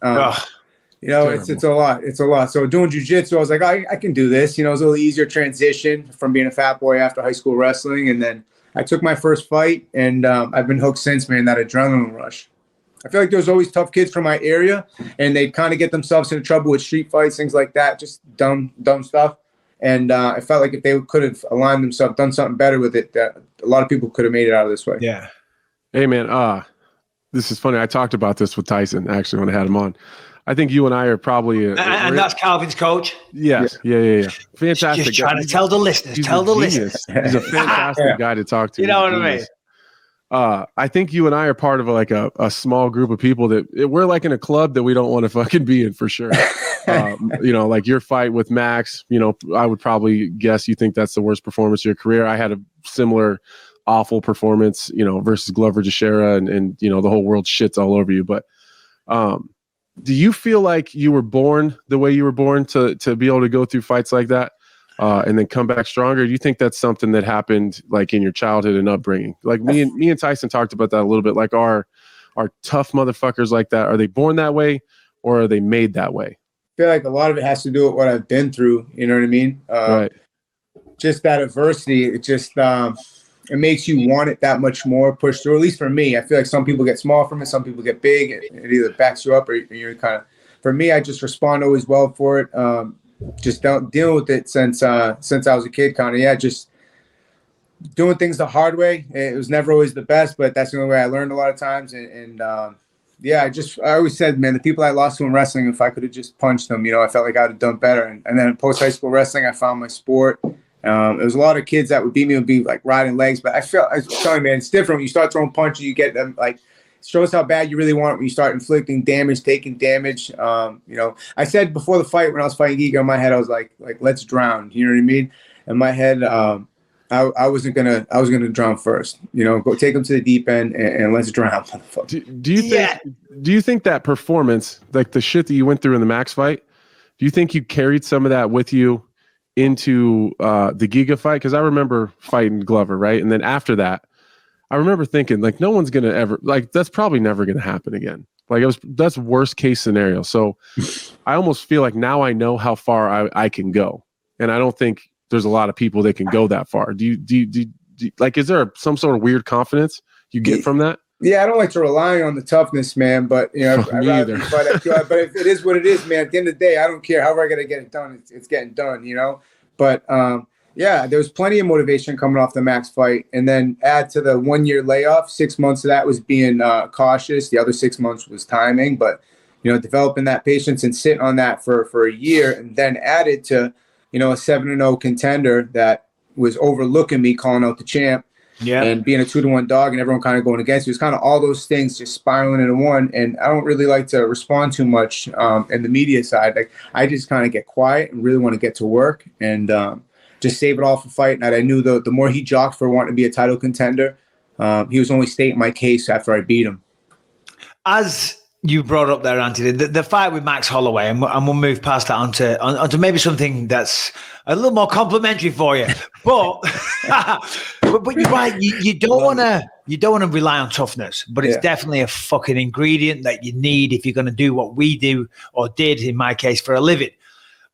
It's a lot. It's a lot. So doing jiu-jitsu, I was like, I can do this. It was a little easier transition from being a fat boy after high school wrestling. And then I took my first fight, and I've been hooked since, man, that adrenaline rush. I feel like there's always tough kids from my area, and they kind of get themselves into trouble with street fights, things like that, just dumb stuff. And I felt like if they could have aligned themselves, done something better with it, that a lot of people could have made it out of this way. Yeah. Hey, man, this is funny. I talked about this with Tyson, actually, when I had him on. I think you and I are probably... and that's Calvin's coach? Yes. Yeah. Fantastic. Just trying to tell the listeners. He's a fantastic guy to talk to. You know what I mean? I think you and I are part of a small group of people that we're like in a club that we don't want to fucking be in for sure. Like your fight with Max, I would probably guess you think that's the worst performance of your career. I had a similar awful performance, versus Glover Teixeira, and the whole world shits all over you. But do you feel like you were born the way you were born to be able to go through fights like that? And then come back stronger? Do you think that's something that happened like in your childhood and upbringing? Like me and Tyson talked about that a little bit. Like are tough motherfuckers like that, are they born that way or are they made that way? I feel like a lot of it has to do with what I've been through. You know what I mean? Right. Just that adversity, it just it makes you want it that much more, push through. At least for me, I feel like some people get small from it, some people get big. It either backs you up or you're kind of. For me, I just respond always well for it. Just don't deal with it since I was a kid, kind of. Just doing things the hard way. It was never always the best, but that's the only way I learned a lot of times. I always said, man, the people I lost to in wrestling, if I could have just punched them, I felt like I would have done better. And then post high school wrestling, I found my sport. It was a lot of kids that would beat me, would be like riding legs, but I was telling you, man, it's different when you start throwing punches. You get them like. Shows how bad you really want it when you start inflicting damage, taking damage. I said before the fight when I was fighting Giga, in my head I was like let's drown. You know what I mean? In my head, I was gonna drown first. Go take them to the deep end and let's drown. Do you think that performance, like the shit that you went through in the Max fight, do you think you carried some of that with you into the Giga fight? Because I remember fighting Glover, right, and then after that. I remember thinking, like, no one's going to ever, like, that's probably never going to happen again. Like, that's worst case scenario. So I almost feel like now I know how far I can go. And I don't think there's a lot of people that can go that far. Do you like, is there some sort of weird confidence you get from that? Yeah, I don't like to rely on the toughness, man, but, I'd rather, but if it is what it is, man, at the end of the day, I don't care. However I got to get it done, it's getting done, But, yeah, there was plenty of motivation coming off the Max fight. And then add to the 1-year layoff, 6 months of that was being cautious. The other 6 months was timing. But, developing that patience and sitting on that for a year, and then added to, a 7-0 contender that was overlooking me calling out the champ and being a 2-1 dog and everyone kind of going against you. It was kind of all those things just spiraling into one. And I don't really like to respond too much in the media side. Like I just kind of get quiet and really want to get to work and just save it all for fight night. I knew the more he jocked for wanting to be a title contender, he was only stating my case after I beat him. As you brought up there, Anthony, the fight with Max Holloway, and we'll move past that onto maybe something that's a little more complimentary for you. But but you're right. You don't want to rely on toughness, but it's definitely a fucking ingredient that you need if you're going to do what we do or did in my case for a living.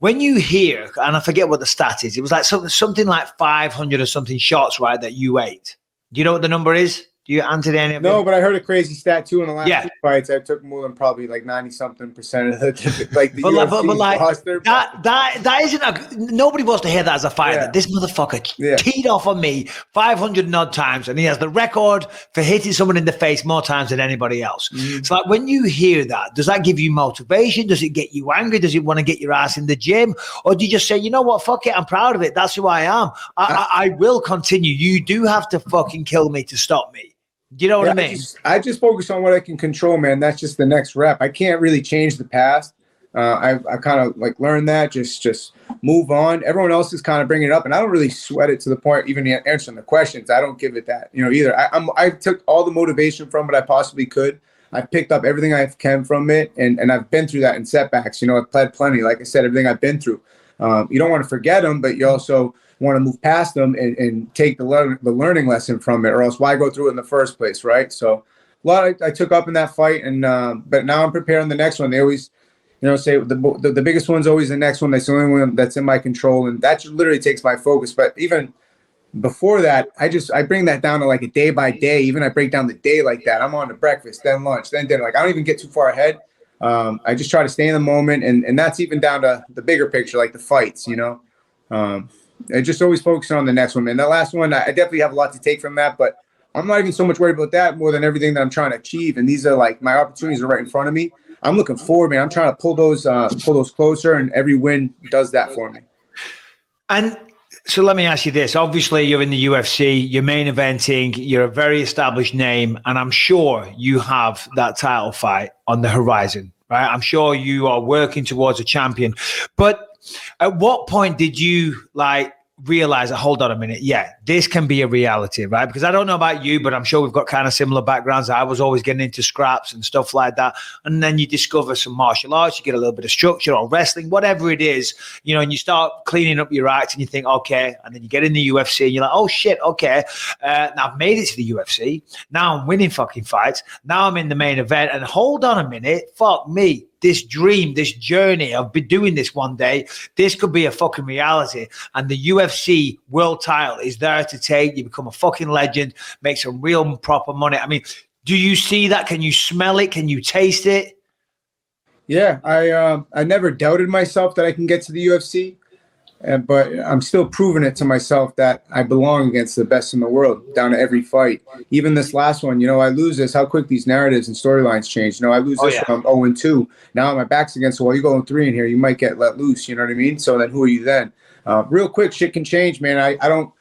When you hear, and I forget what the stat is, it was like something like 500 or something shots, right, that you ate. Do you know what the number is? Do you answer any of it? No, but I heard a crazy stat too in the last two fights. I took more than probably like 90-something% of the like the UFC roster. That isn't nobody wants to hear that as a fighter. Yeah. This motherfucker teed off on me 500 and odd times, and he has the record for hitting someone in the face more times than anybody else. Mm. So like when you hear that, does that give you motivation? Does it get you angry? Does it want to get your ass in the gym? Or do you just say, you know what, fuck it, I'm proud of it. That's who I am. I will continue. You do have to fucking kill me to stop me. Do you know what I mean? I just focus on what I can control, man. That's just the next rep. I can't really change the past. I kind of like learned that. Just move on. Everyone else is kind of bringing it up, and I don't really sweat it to the point. Even answering the questions, I don't give it that either. I took all the motivation from it I possibly could. I've picked up everything I can from it, and I've been through that in setbacks. You know, I've played plenty. Like I said, everything I've been through. You don't want to forget them, but you also want to move past them and take the learning lesson from it, or else why go through it in the first place, right? So a lot I took up in that fight, and but now I'm preparing the next one. They always, you know, say the biggest one's always the next one. That's the only one that's in my control, and that literally takes my focus. But even before that, I bring that down to like a day by day. Even I break down the day like that. I'm on to breakfast, then lunch, then dinner. Like I don't even get too far ahead. I just try to stay in the moment, and that's even down to the bigger picture, like the fights, you know. I just always focus on the next one, man. That last one, I definitely have a lot to take from that, but I'm not even so much worried about that more than everything that I'm trying to achieve. And these are like my opportunities are right in front of me. I'm looking forward, man. I'm trying to pull those closer, and every win does that for me. And so let me ask you this. Obviously, you're in the UFC, you're main eventing, you're a very established name, and I'm sure you have that title fight on the horizon, right? I'm sure you are working towards a champion. But at what point did you realize that, hold on a minute, this can be a reality, right? Because I don't know about you, but I'm sure we've got kind of similar backgrounds. I was always getting into scraps and stuff like that. And then you discover some martial arts, you get a little bit of structure or wrestling, whatever it is, you know, and you start cleaning up your acts and you think, okay, and then you get in the UFC and you're like, oh shit, okay, now I've made it to the UFC. Now I'm winning fucking fights. Now I'm in the main event. And hold on a minute, fuck me. This dream, this journey of be doing this one day, this could be a fucking reality. And the UFC world title is there to take. You become a fucking legend, make some real proper money. I mean, do you see that? Can you smell it? Can you taste it? Yeah, I never doubted myself that I can get to the UFC. But I'm still proving it to myself that I belong against the best in the world down to every fight. Even this last one, you know, I lose this, how quick these narratives and storylines change. You know, I lose this one, I'm 0-2. Now my back's against the wall. You go 0-3 in here, you might get let loose. You know what I mean? So then who are you then? Real quick, shit can change, man. I don't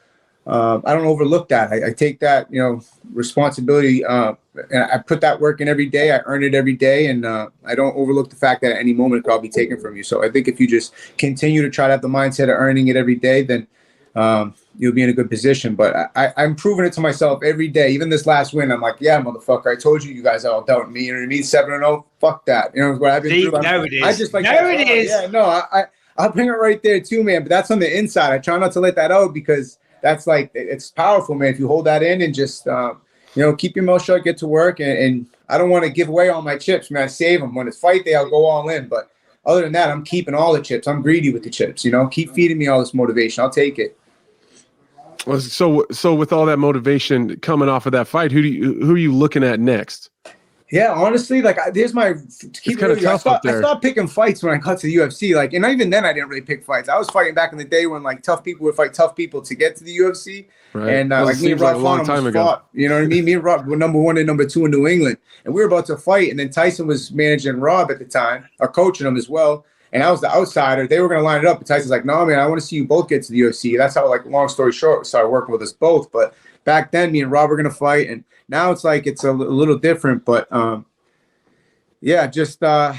overlook that. I take that, you know, responsibility, and I put that work in every day. I earn it every day, and I don't overlook the fact that at any moment it could all be taken from you. So I think if you just continue to try to have the mindset of earning it every day, then you'll be in a good position. But I'm proving it to myself every day. Even this last win, I'm like, yeah, motherfucker, I told you guys all doubted me. You know what I mean? 7-0, fuck that. You know what I've been through. There it is. I just like there it is. Yeah, no, I'll bring it right there too, man. But that's on the inside. I try not to let that out because that's like, it's powerful, man. If you hold that in and just, you know, keep your mouth shut, get to work. And I don't want to give away all my chips, man. I save them. When it's fight day, I'll go all in. But other than that, I'm keeping all the chips. I'm greedy with the chips, you know. Keep feeding me all this motivation. I'll take it. So with all that motivation coming off of that fight, who are you looking at next? Yeah, honestly, like there's my. It's kind of tough up there. I stopped picking fights when I got to the UFC. Like, and even then, I didn't really pick fights. I was fighting back in the day when like tough people would fight tough people to get to the UFC. Right. And like me and Rob a long time ago. fought. You know what I mean? Me and Rob were number 1 and number 2 in New England, and we were about to fight. And then Tyson was managing Rob at the time, or coaching him as well. And I was the outsider. They were going to line it up. And Tyson's like, no, man, I want to see you both get to the UFC. That's how, like, long story short, started working with us both. But back then, me and Rob were going to fight. And now it's like it's a little different. But, yeah, just as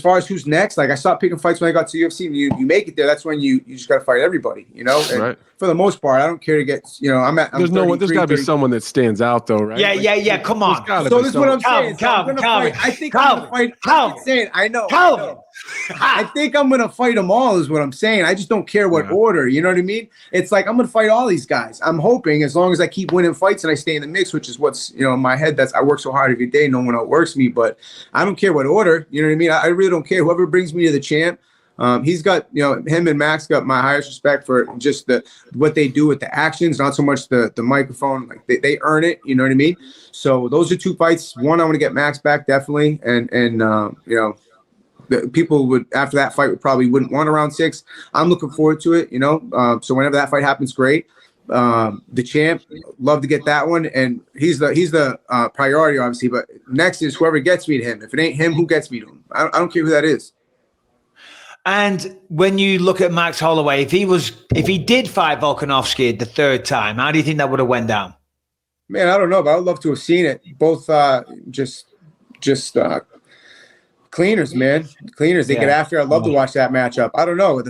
far as who's next, like I stopped picking fights when I got to UFC. You make it there, that's when you just got to fight everybody, you know. And right. For the most part, I don't care to get, you know. I'm there's got to be someone that stands out though, right? Yeah. Come on. So this is what I'm saying. I think I'm gonna fight. I'm saying I know. I think I'm gonna fight them all. Is what I'm saying. I just don't care what order. You know what I mean? It's like I'm gonna fight all these guys. I'm hoping as long as I keep winning fights and I stay in the mix, which is what's in my head. That's I work so hard every day. No one outworks me, but I don't care what order. You know what I mean? I really don't care. Whoever brings me to the champ. He's got, him and Max got my highest respect for just what they do with the actions, not so much the microphone. Like they earn it, you know what I mean? So those are 2 fights. One, I want to get Max back definitely, and the people would after that fight wouldn't want a round 6. I'm looking forward to it, So whenever that fight happens, great. The champ, love to get that one, and he's the priority obviously. But next is whoever gets me to him. If it ain't him, who gets me to him? I don't care who that is. And when you look at Max Holloway, if he did fight Volkanovski the 3rd time, how do you think that would have went down? Man, I don't know, but I would love to have seen it. Both just cleaners, man. Cleaners. They get after. I'd love to watch that matchup. I don't know.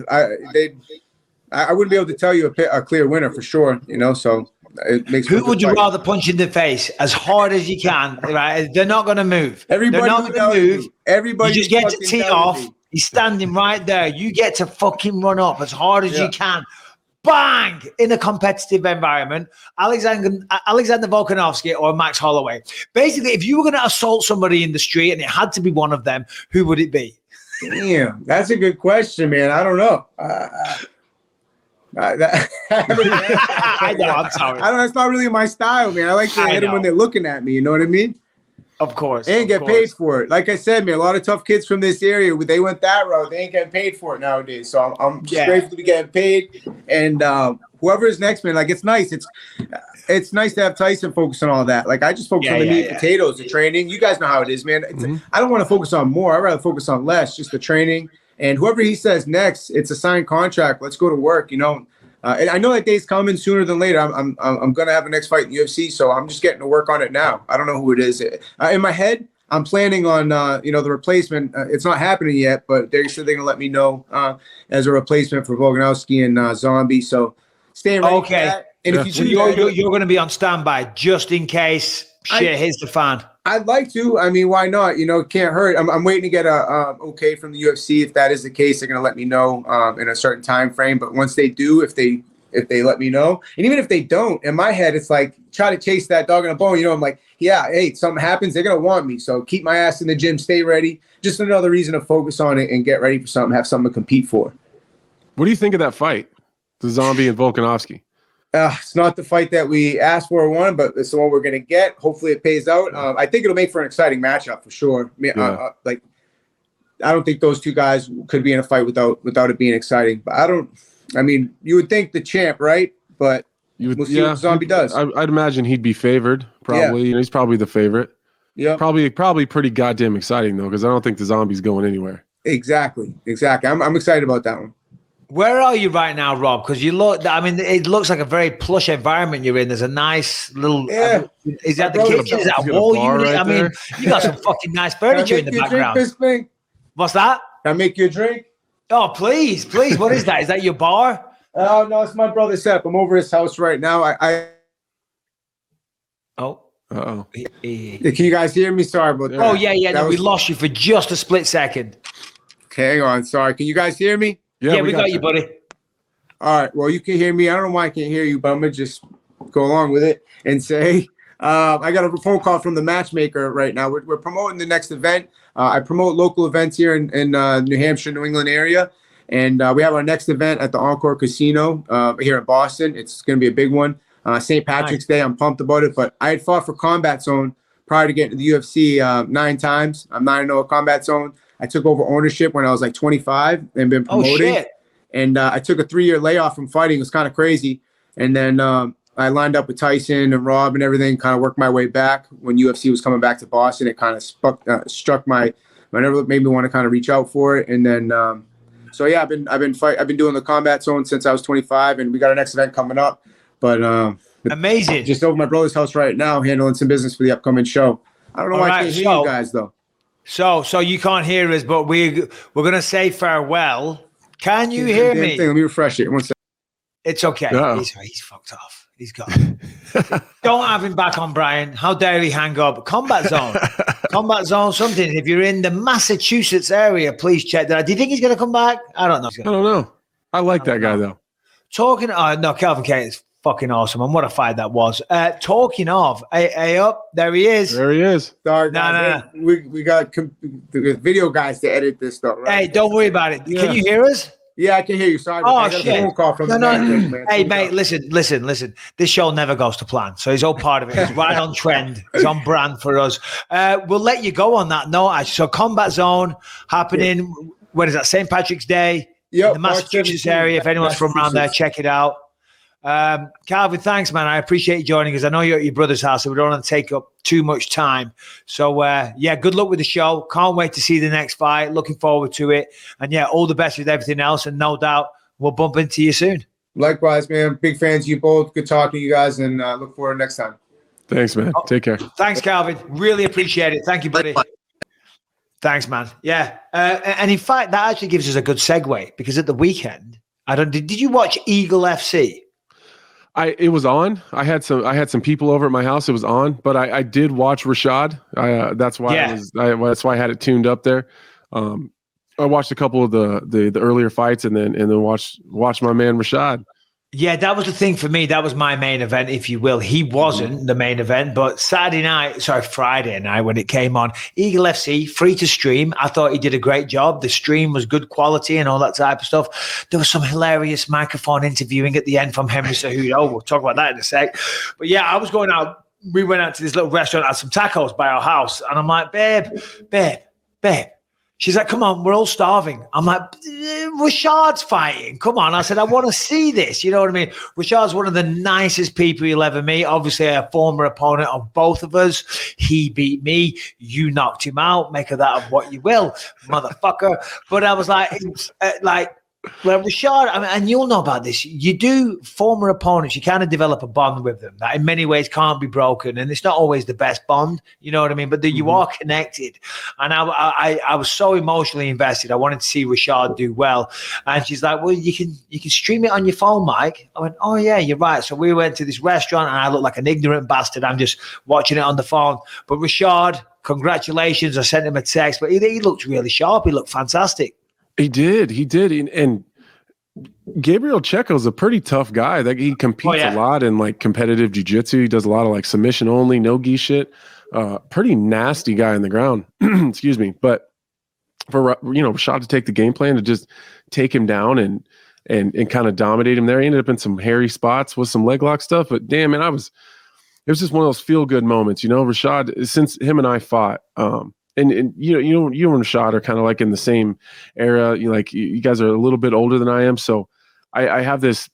I wouldn't be able to tell you a clear winner for sure. So it makes. Who would you rather punch in the face as hard as you can? Right? They're not going to move. Everybody They're not going to move. Everybody you just get to tee off. He's standing right there. You get to fucking run up as hard as you can. Bang! In a competitive environment, Alexander Volkanovski or Max Holloway. Basically, if you were going to assault somebody in the street and it had to be one of them, who would it be? Damn, that's a good question, man. I don't know. I know, I'm sorry. I don't. That's not really my style, man. I like to hit them when they're looking at me. You know what I mean? Of course. And get paid for it. Like I said, man, a lot of tough kids from this area, they went that route. They ain't getting paid for it nowadays. So I'm grateful to be getting paid. And whoever is next, man, like it's nice. It's nice to have Tyson focus on all that. Like I just focus on the meat and potatoes, the training. You guys know how it is, man. I don't want to focus on more. I'd rather focus on less, just the training. And whoever he says next, it's a signed contract. Let's go to work, you know. And I know that day's coming sooner than later. I'm gonna have a next fight in UFC, so I'm just getting to work on it now. I don't know who it is. In my head, I'm planning on the replacement. It's not happening yet, but they said they're gonna let me know as a replacement for Volkanovski and Zombie. So staying ready for that. And if you're going to be on standby just in case shit hits the fan. I'd like to. I mean, why not? You know, it can't hurt. I'm waiting to get a okay from the UFC. If that is the case, they're going to let me know in a certain time frame. But once they do, if they let me know, and even if they don't, in my head, it's like try to chase that dog in a bone. You know, I'm like, yeah, hey, something happens, they're going to want me. So keep my ass in the gym, stay ready. Just another reason to focus on it and get ready for something, have something to compete for. What do you think of that fight, the Zombie and Volkanovski? It's not the fight that we asked for or wanted, but it's the one we're going to get. Hopefully it pays out. I think it'll make for an exciting matchup for sure. I mean, I don't think those two guys could be in a fight without it being exciting. But you would think the champ, right? But we'll see what Zombie does. I'd imagine he'd be favored, probably. You know, he's probably the favorite. Yeah. Probably pretty goddamn exciting, though, because I don't think the Zombie's going anywhere. Exactly. I'm excited about that one. Where are you right now, Rob? Because you look, it looks like a very plush environment you're in. There's a nice little, is that the kitchen? Is that a wall unit? Right there. You got some fucking nice furniture in the background. Drink, What's that? Can I make you a drink? Oh, please. What is that? Is that your bar? Oh, no, it's my brother's setup. I'm over his house right now. Oh. Uh-oh. Can you guys hear me? Sorry about that. Oh, yeah. No, we lost you for just a split second. Okay, hang on. Sorry. Can you guys hear me? Yeah, we got you, buddy. All right. Well, you can hear me. I don't know why I can't hear you, but I'm going to just go along with it and say I got a phone call from the matchmaker right now. We're promoting the next event. I promote local events here in New Hampshire, New England area. And we have our next event at the Encore Casino here in Boston. It's going to be a big one. St. Patrick's Day. I'm pumped about it. But I had fought for Combat Zone prior to getting to the UFC 9 times. I'm 9-0 at Combat Zone. I took over ownership when I was like 25 and been promoting. Oh, shit. And I took a 3-year layoff from fighting. It was kind of crazy. And then I lined up with Tyson and Rob and everything, kind of worked my way back. When UFC was coming back to Boston, it kind of struck my nerve, made me want to kind of reach out for it. And then, I've been doing the Combat Zone since I was 25, and we got our next event coming up. But amazing. Just over my brother's house right now, handling some business for the upcoming show. I don't know why I can't hear you guys though. So you can't hear us, but we're gonna say farewell. Can you hear me? Let me refresh it. 1 second. It's okay. He's fucked off. He's gone. Don't have him back on, Brian. How dare he hang up? Combat Zone. Combat Zone something. If you're in the Massachusetts area, please check that. Do you think he's going to come back? I don't know. I don't know. I like that guy, though. Calvin Kattar is fucking awesome. And what a fight that was. Talking of, there he is. There he is. Sorry, no. We got the video guys to edit this stuff, right? Hey, don't worry about it. Yeah. Can you hear us? Yeah, I can hear you. Sorry. Oh, shit. A phone call from man. Hey, mate, listen. This show never goes to plan. So he's all part of it. He's right on trend. He's on brand for us. We'll let you go on that note. So Combat Zone happening, when is that? St. Patrick's Day? Yep, the Massachusetts area. If anyone's from around there, check it out. Calvin, thanks, man. I appreciate you joining us. I know you're at your brother's house, so we don't want to take up too much time. So, good luck with the show. Can't wait to see the next fight. Looking forward to it. And, all the best with everything else. And no doubt we'll bump into you soon. Likewise, man. Big fans of you both. Good talking to you guys, and look forward to next time. Thanks, man. Take care. Thanks, Calvin. Really appreciate it. Thank you, buddy. Thanks, man. Yeah. And in fact, that actually gives us a good segue, because at the weekend, did you watch Eagle FC? It was on. I had some people over at my house. It was on, but I did watch Rashad. That's why that's why I had it tuned up there. I watched a couple of the earlier fights and then watched my man Rashad. Yeah, that was the thing for me. That was my main event, if you will. He wasn't the main event, but Friday night when it came on, Eagle FC, free to stream. I thought he did a great job. The stream was good quality and all that type of stuff. There was some hilarious microphone interviewing at the end from Henry Cejudo. We'll talk about that in a sec. But yeah, I was going out. We went out to this little restaurant, had some tacos by our house. And I'm like, babe. She's like, come on, we're all starving. I'm like, Rashad's fighting. Come on. I said, I want to see this. You know what I mean? Rashad's one of the nicest people you'll ever meet. Obviously, a former opponent of both of us. He beat me. You knocked him out. Make of that of what you will, motherfucker. But I was like, well, Rashad, I mean, and you'll know about this. You do former opponents, you kind of develop a bond with them that in many ways can't be broken. And it's not always the best bond, you know what I mean? But you are connected. And I was so emotionally invested. I wanted to see Rashad do well. And she's like, well, you can stream it on your phone, Mike. I went, oh, yeah, you're right. So we went to this restaurant and I look like an ignorant bastard. I'm just watching it on the phone. But Rashad, congratulations. I sent him a text, but he looked really sharp. He looked fantastic. He did. And Gabriel Checo's a pretty tough guy. Like he competes a lot in like competitive jiu-jitsu. He does a lot of like submission only, no gi shit. Pretty nasty guy on the ground. Excuse me. But for Rashad to take the game plan to just take him down and kind of dominate him there. He ended up in some hairy spots with some leg lock stuff. But damn, man, it was just one of those feel good moments. Rashad, since him and I fought, And you and Rashad are kind of like in the same era. You guys are a little bit older than I am, so I have this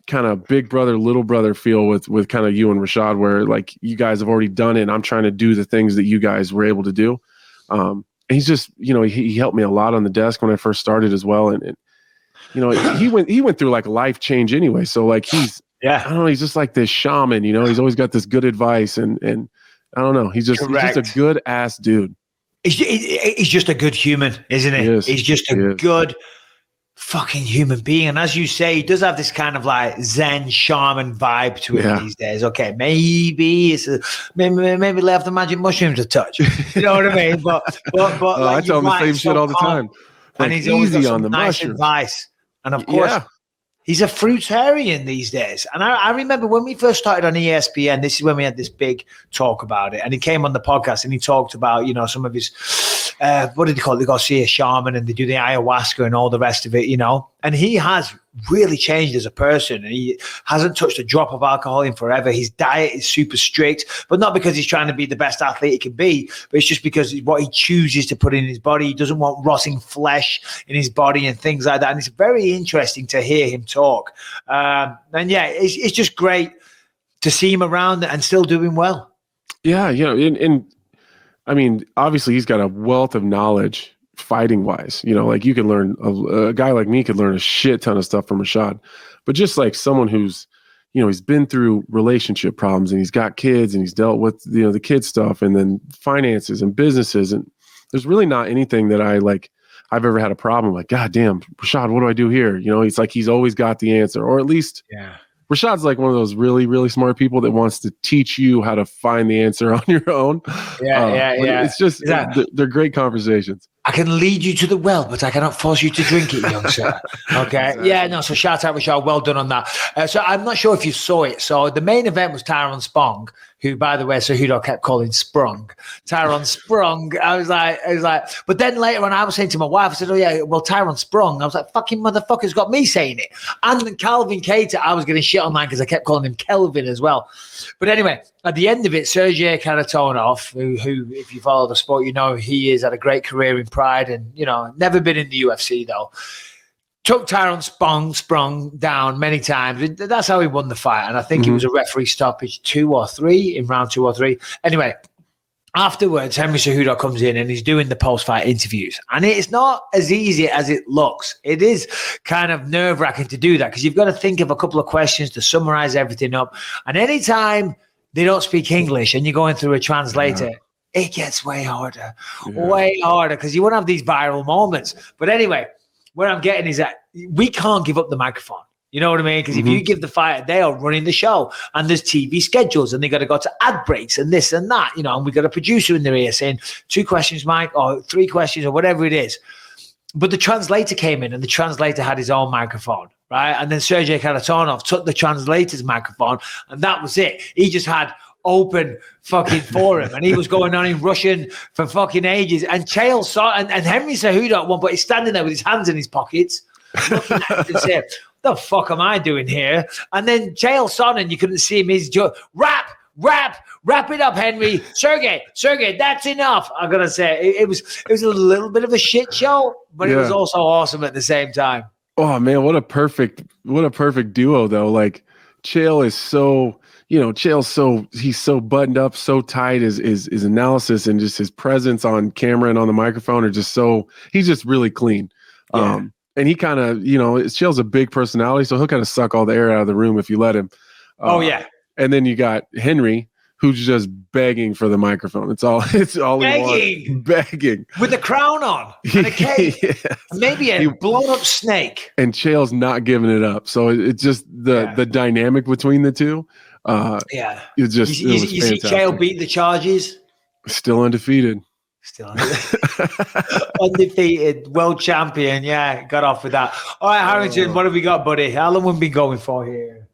kind of big brother, little brother feel with kind of you and Rashad, where like you guys have already done it, and I'm trying to do the things that you guys were able to do. And he's just, he helped me a lot on the desk when I first started as well, and he went through like a life change anyway. So like I don't know, he's just like this shaman. He's always got this good advice, and I don't know, he's just a good ass dude. He's just a good human, isn't he? He's just a good fucking human being. And as you say, he does have this kind of like Zen shaman vibe to him these days. Okay, maybe maybe left the magic mushrooms a touch. You know what I mean? But I tell him the same shit all the time. And he's always got some nice advice. And of course, he's a fruitarian these days. And I remember when we first started on ESPN, this is when we had this big talk about it. And he came on the podcast and he talked about, some of his, what did he call it? They go see a shaman and they do the ayahuasca and all the rest of it, And he has really changed as a person. And he hasn't touched a drop of alcohol in forever. His diet is super strict, but not because he's trying to be the best athlete he can be, but it's just because what he chooses to put in his body. He doesn't want rotting flesh in his body and things like that. And it's very interesting to hear him talk. It's just great to see him around and still doing well. Yeah, and I mean, obviously he's got a wealth of knowledge fighting wise, like you can learn, a guy like me could learn a shit ton of stuff from Rashad, but just like someone who's, he's been through relationship problems and he's got kids and he's dealt with, the kid stuff and then finances and businesses. And there's really not anything that I've ever had a problem like, God damn, Rashad, what do I do here? It's like, he's always got the answer, or at least Rashad's like one of those really, really smart people that wants to teach you how to find the answer on your own. It's just, they're great conversations. I can lead you to the well, but I cannot force you to drink it, young sir. Okay. Exactly. Yeah, no, so shout out, Rashad. Well done on that. So I'm not sure if you saw it. So the main event was Tyrone Spong, who, by the way, Cejudo kept calling Sprung. Tyrone Sprung. I was like, but then later on, I was saying to my wife, I said, oh yeah, well, Tyrone Sprung. I was like, fucking motherfucker's got me saying it. And then Calvin Kattar, I was getting shit online because I kept calling him Kelvin as well. But anyway, at the end of it, Sergey Karatonov, who, if you follow the sport, he has had a great career in Pride and, never been in the UFC though. Took Tyrone Sprung down many times. That's how he won the fight. And I think it was a referee stoppage 2 or 3 in round 2 or 3. Anyway, afterwards, Henry Cejudo comes in and he's doing the post-fight interviews. And it's not as easy as it looks. It is kind of nerve-wracking to do that because you've got to think of a couple of questions to summarize everything up. And anytime they don't speak English and you're going through a translator, it gets way harder because you won't have these viral moments. But anyway, where I'm getting is that we can't give up the microphone. You know what I mean? Because if you give the fighter, they are running the show, and there's TV schedules, and they got to go to ad breaks and this and that, and we got a producer in their ear saying 2 questions, Mike, or 3 questions, or whatever it is. But the translator came in, and the translator had his own microphone, right? And then Sergey Karatonov took the translator's microphone, and that was it. He just had open fucking forum, and he was going on in Russian for fucking ages. And Chael saw, and Henry Cejudo at one point, he's standing there with his hands in his pockets, looking at him and saying, "The fuck am I doing here?" And then Chael Sonnen, you couldn't see him. He's just wrap it up, Henry. Sergey, that's enough. I'm gonna say it was a little bit of a shit show, but it was also awesome at the same time. Oh man, what a perfect duo though. Like Chael is so, he's so buttoned up, so tight. His analysis and just his presence on camera and on the microphone are just he's just really clean. Yeah. And he kind of, Chael's a big personality, so he'll kind of suck all the air out of the room if you let him. And then you got Henry, who's just begging for the microphone. It's all begging with the crown on and a cape, maybe a blown up snake. And Chael's not giving it up. So it's just the dynamic between the two. It's just you see Chael beat the charges. Still undefeated. Undefeated world champion. Yeah, got off with that. All right, Harrington, what have we got, buddy? How long have we been going for here?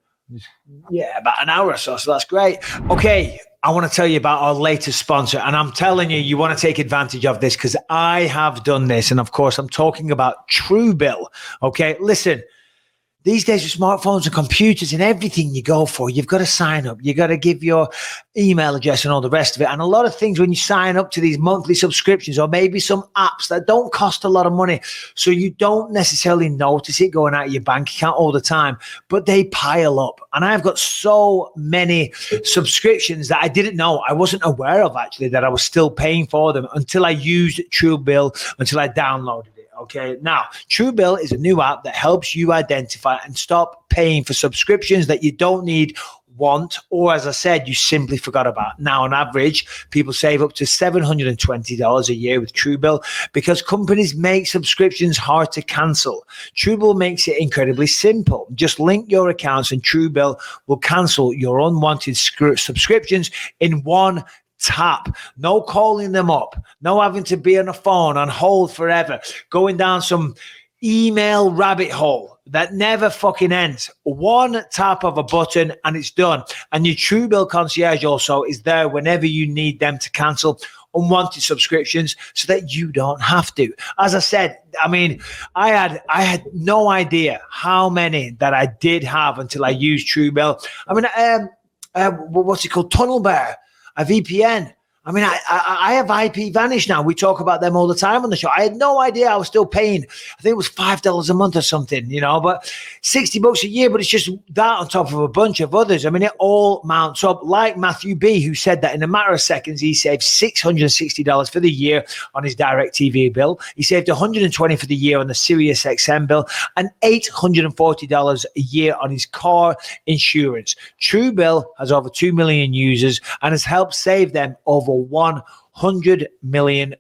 Yeah, about an hour or so that's great. Okay, I want to tell you about our latest sponsor, and I'm telling you want to take advantage of this because I have done this, and of course I'm talking about Truebill. Okay, listen, these days with smartphones and computers and everything you go for, you've got to sign up. You got to give your email address and all the rest of it. And a lot of things when you sign up to these monthly subscriptions or maybe some apps that don't cost a lot of money, so you don't necessarily notice it going out of your bank account all the time, but they pile up. And I've got so many subscriptions that I didn't know, I wasn't aware of actually, that I was still paying for them until I used Truebill, until I downloaded it. Okay, now Truebill is a new app that helps you identify and stop paying for subscriptions that you don't need, want, or as I said, you simply forgot about. Now, on average, people save up to $720 a year with Truebill because companies make subscriptions hard to cancel. Truebill makes it incredibly simple. Just link your accounts and Truebill will cancel your unwanted subscriptions in one tap. No calling them up, no having to be on a phone on hold forever, going down some email rabbit hole that never fucking ends. One tap of a button and it's done. And your Truebill concierge also is there whenever you need them to cancel unwanted subscriptions so that you don't have to. As I said, I mean, I had no idea how many that I did have until I used Truebill. I mean, what's it called? Tunnel Bear. A VPN. I mean, I have Ipvanish now. We talk about them all the time on the show. I had no idea I was still paying. I think it was $5 a month or something, but $60 a year. But it's just that on top of a bunch of others. I mean, it all mounts up. Like Matthew B, who said that in a matter of seconds, he saved $660 for the year on his DirecTV bill. He saved $120 for the year on the Sirius XM bill and $840 a year on his car insurance. Truebill has over 2 million users and has helped save them over $100 million.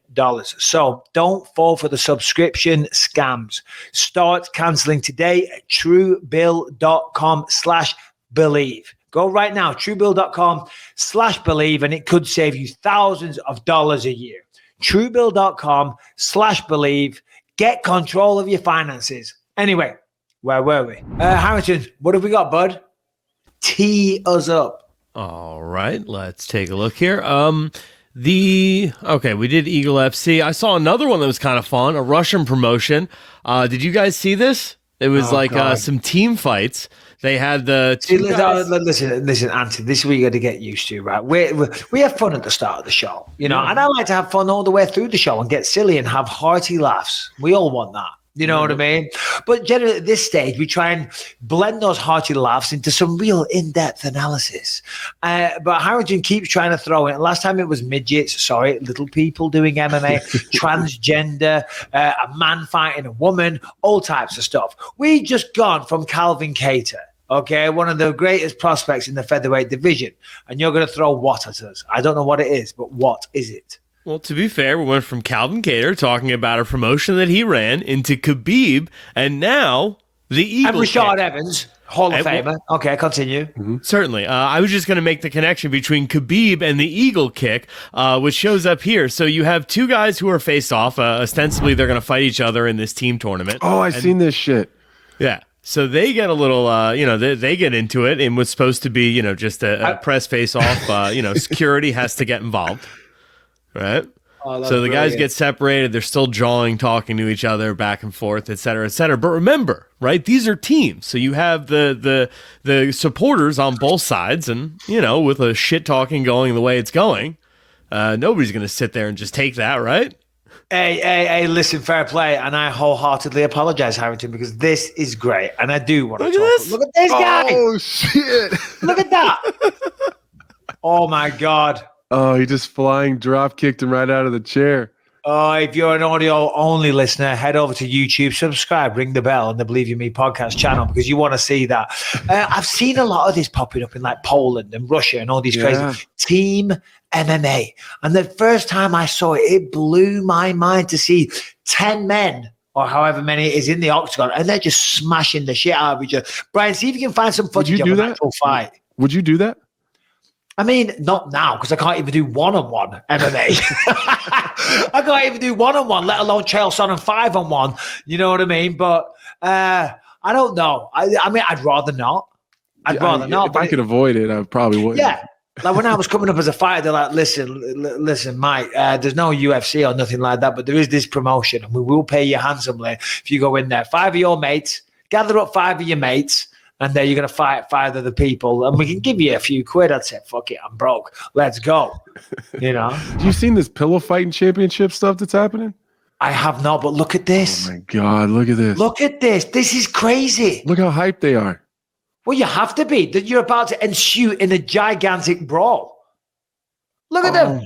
So don't fall for the subscription scams. Start canceling today at truebill.com/believe. Go right now, truebill.com/believe, and it could save you thousands of dollars a year. Truebill.com/believe. Get control of your finances. Anyway, where were we? Harrington, what have we got, bud? Tee us up. All right, let's take a look here. We did Eagle FC. I saw another one that was kind of fun, a Russian promotion. Did you guys see this? It was some team fights. They had the listen, Anthony, this is what you got to get used to, right? We have fun at the start of the show, and I like to have fun all the way through the show and get silly and have hearty laughs. We all want that. You know what I mean? But generally at this stage, we try and blend those hearty laughs into some real in-depth analysis. But Harrington keeps trying to throw in. Last time it was midgets, little people doing MMA, transgender, a man fighting a woman, all types of stuff. We just gone from Calvin Kattar. Okay, one of the greatest prospects in the featherweight division. And you're going to throw what at us? I don't know what it is, but what is it? Well, to be fair, we went from Calvin Kattar talking about a promotion that he ran into Khabib, and now The Eagle And Rashard kick. Evans, Hall of Famer. Okay, continue. Certainly. I was just going to make the connection between Khabib and the Eagle kick, which shows up here. So you have two guys who are faced off. Ostensibly, they're going to fight each other in this team tournament. Oh, I've seen this shit. Yeah. So they get a little, they get into it in what's supposed to be, just a press face-off. Security has to get involved, right? Oh, so the guys get separated. They're still jawing, talking to each other, back and forth, et cetera, et cetera. But remember, right? These are teams. So you have the supporters on both sides, and with a shit talking going the way it's going, nobody's going to sit there and just take that, right? Hey, listen, fair play. And I wholeheartedly apologize, Harrington, because this is great. And I do want to talk. This. Look at this guy. Oh, shit. Look at that. Oh, my God. Oh, he just flying drop kicked him right out of the chair. Oh, if you're an audio only listener, head over to YouTube, subscribe, ring the bell on the Believe You Me podcast channel because you want to see that. I've seen a lot of this popping up in like Poland and Russia and all these crazy team MMA. And the first time I saw it, it blew my mind to see 10 men or however many it is in the octagon and they're just smashing the shit out of each other. Brian, see if you can find some footage of an actual fight. Would you do that? I mean, not now because I can't even do one-on-one MMA. I can't even do one-on-one, let alone trail son and 5-on-1. You know what I mean? But I don't know. I mean, I'd rather not. I'd rather not. If I could avoid it, I probably would. Yeah. Like when I was coming up as a fighter, they're like, listen, Mike, there's no UFC or nothing like that, but there is this promotion and we will pay you handsomely if you go in there. 5 of your mates, gather up 5 of your mates, and then you're going to fight 5 other people. And we can give you a few quid. I'd say, fuck it, I'm broke. Let's go. Have you seen this pillow fighting championship stuff that's happening? I have not, but look at this. Oh, my God. Look at this. Look at this. This is crazy. Look how hyped they are. Well, you have to be. That you're about to ensue in a gigantic brawl. Look at them.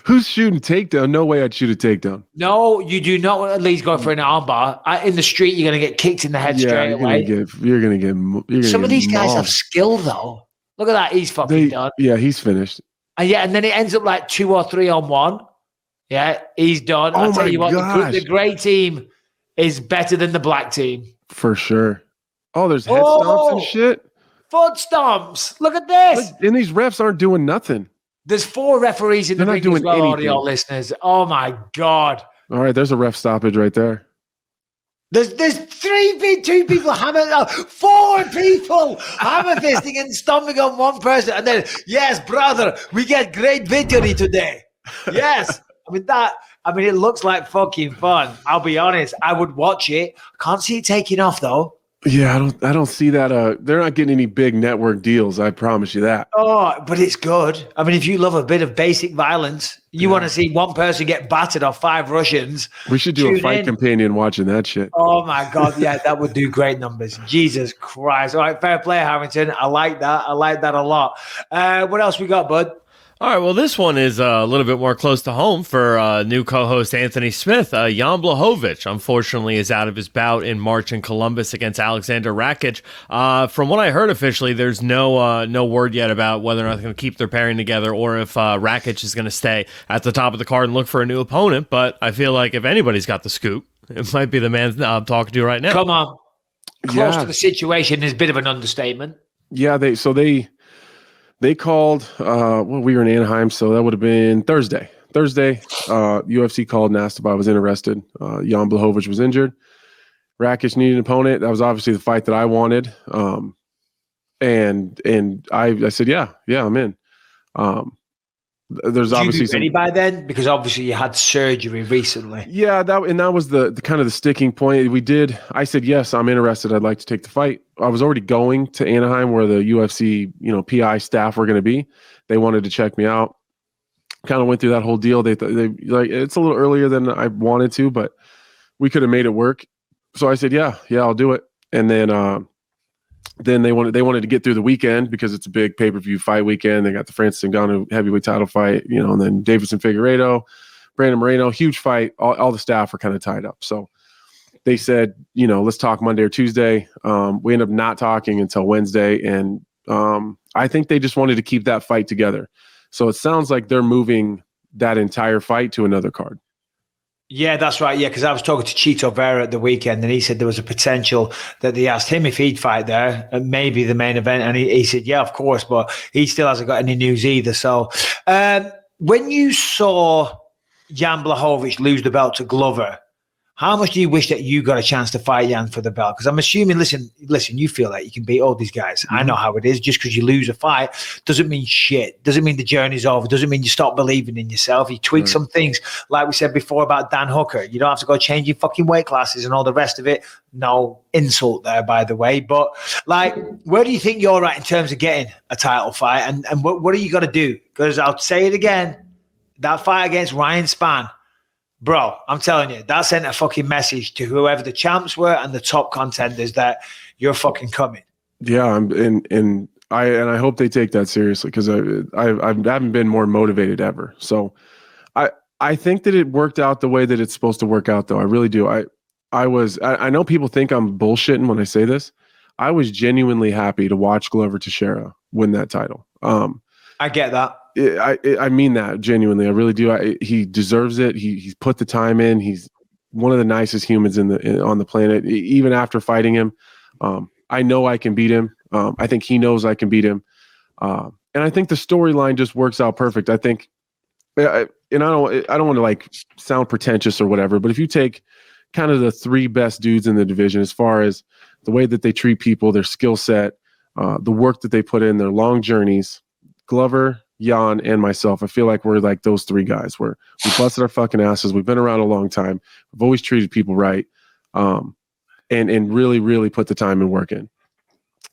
Who's shooting takedown? No way I'd shoot a takedown. No, you do not at least go for an armbar. In the street, you're going to get kicked in the head straight away. You're going to get Some of these guys have skill, though. Look at that. He's fucking done. Yeah, he's finished. And then it ends up like 2 or 3 on 1. Yeah, he's done. I'll tell you what, the grey team is better than the black team. For sure. Oh, there's head stomps and shit. Foot stomps. Look at this. And these refs aren't doing nothing. There's 4 referees in the ring as well, audio listeners. Oh, my God. All right, there's a ref stoppage right there. There's 2 people hammer, 4 people hammer fisting and stomping on one person. And then, yes, brother, we get great victory today. Yes. I mean, it looks like fucking fun. I'll be honest. I would watch it. Can't see it taking off, though. Yeah, I don't see that. They're not getting any big network deals. I promise you that. Oh, but it's good. I mean, if you love a bit of basic violence, you want to see one person get battered off 5 Russians. We should do a fight companion watching that shit. Oh my God, yeah, that would do great numbers. Jesus Christ! All right, fair play, Harrington. I like that. I like that a lot. What else we got, bud? All right, well, this one is a little bit more close to home for new co-host Anthony Smith. Jan Błachowicz, unfortunately, is out of his bout in March in Columbus against Alexander Rakic. From what I heard officially, there's no word yet about whether or not they're going to keep their pairing together or if Rakic is going to stay at the top of the card and look for a new opponent. But I feel like if anybody's got the scoop, it might be the man I'm talking to right now. Come on. Close to the situation is a bit of an understatement. Yeah, They called, we were in Anaheim, so that would have been Thursday. UFC called and asked if I was interested. Jan Błachowicz was injured. Rakic needed an opponent. That was obviously the fight that I wanted. And I said, yeah, I'm in. There's obviously ready by then because obviously you had surgery recently. Yeah, that was the kind of the sticking point. I said yes, I'm interested. I'd like to take the fight. I was already going to Anaheim where the UFC PI staff were going to be. They wanted to check me out. Kind of went through that whole deal. They like it's a little earlier than I wanted to, but we could have made it work. So I said yeah, I'll do it. And then they wanted to get through the weekend because it's a big pay-per-view fight weekend. They got the Francis Ngannou heavyweight title fight, and then Davidson Figueiredo, Brandon Moreno, huge fight. All the staff are kind of tied up. So they said, let's talk Monday or Tuesday. We ended up not talking until Wednesday. And I think they just wanted to keep that fight together. So it sounds like they're moving that entire fight to another card. Yeah, that's right. Yeah, because I was talking to Chito Vera at the weekend, and he said there was a potential that they asked him if he'd fight there, and maybe the main event, and he said, yeah, of course, but he still hasn't got any news either. So when you saw Jan Blachowicz lose the belt to Glover, how much do you wish that you got a chance to fight Jan for the belt? Because I'm assuming, listen, you feel like you can beat all these guys. I know how it is. Just because you lose a fight doesn't mean shit. Doesn't mean the journey's over. Doesn't mean you stop believing in yourself. You tweak some things, like we said before about Dan Hooker. You don't have to go change your fucking weight classes and all the rest of it. No insult there, by the way. But like, where do you think you're at in terms of getting a title fight? And what are you got to do? Because I'll say it again, that fight against Ryan Spann, bro, I'm telling you, that sent a fucking message to whoever the champs were and the top contenders that you're fucking coming. Yeah, I hope they take that seriously, because I haven't been more motivated ever. So I think that it worked out the way that it's supposed to work out, though. I really do. I know people think I'm bullshitting when I say this. I was genuinely happy to watch Glover Teixeira win that title. I get that. I mean that genuinely. I really do. He deserves it. He's put the time in. He's one of the nicest humans on the planet. Even after fighting him, I know I can beat him. I think he knows I can beat him. And I think the storyline just works out perfect. I think, and I don't want to like sound pretentious or whatever, but if you take kind of the three best dudes in the division, as far as the way that they treat people, their skill set, the work that they put in, their long journeys, Glover, Jan, and myself, I feel like we're like those three guys where we busted our fucking asses. We've been around a long time. We've always treated people right, and really, really put the time and work in.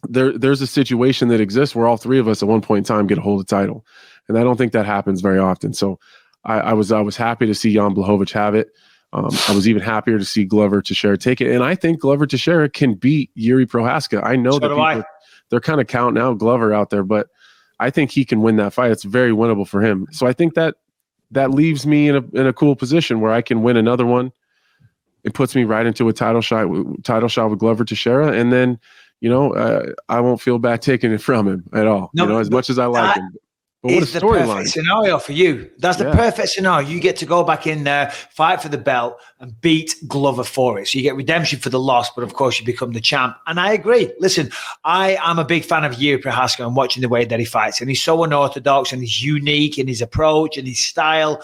There's a situation that exists where all three of us at one point in time get a hold of the title, and I don't think that happens very often. So I was happy to see Jan Blachowicz have it. I was even happier to see Glover Teixeira take it, and I think Glover Teixeira can beat Yuri Prohaska. I know that people, they're kind of counting out Glover out there, but I think he can win that fight. It's very winnable for him. So I think that leaves me in a cool position where I can win another one. It puts me right into a title shot with Glover Teixeira, and then I won't feel bad taking it from him at all. No, as much as I like him. But what a the perfect scenario for you. That's the perfect scenario. You get to go back in there, fight for the belt, and beat Glover for it. So you get redemption for the loss, but of course you become the champ. And I agree. Listen, I am a big fan of Yuri Prohaska and watching the way that he fights. And he's so unorthodox and he's unique in his approach and his style.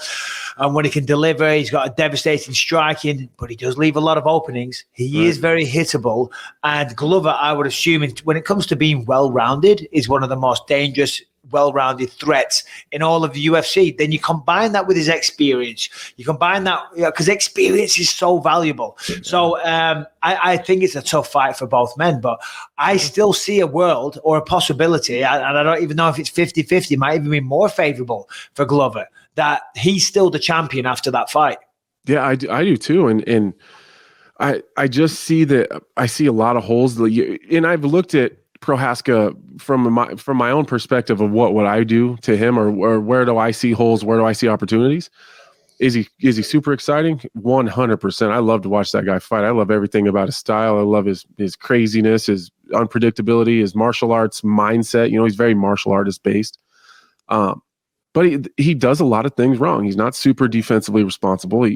And when he can deliver, he's got a devastating striking, but he does leave a lot of openings. He is very hittable. And Glover, I would assume, when it comes to being well-rounded, is one of the most dangerous, well-rounded threats in all of the UFC. Then you combine that with his experience. You combine that because experience is so valuable. So I think it's a tough fight for both men, but I still see a world or a possibility, and I don't even know if it's 50-50, might even be more favorable for Glover, that he's still the champion after that fight. Yeah, I do too. And I just see that I see a lot of holes. And I've looked at Prohaska from my own perspective of what would I do to him, or where do I see holes? Where do I see opportunities? Is he super exciting? 100%. I love to watch that guy fight. I love everything about his style. I love his craziness, his unpredictability, his martial arts mindset. He's very martial artist based. But he does a lot of things wrong. He's not super defensively responsible.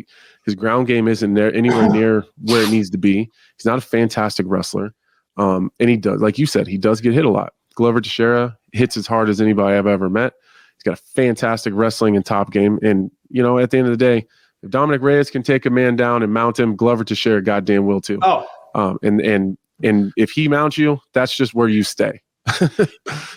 His ground game isn't there anywhere near where it needs to be. He's not a fantastic wrestler. And he does, like you said, he does get hit a lot. Glover Teixeira hits as hard as anybody I've ever met. He's got a fantastic wrestling and top game. And, at the end of the day, if Dominic Reyes can take a man down and mount him, Glover Teixeira goddamn will too. And if he mounts you, that's just where you stay.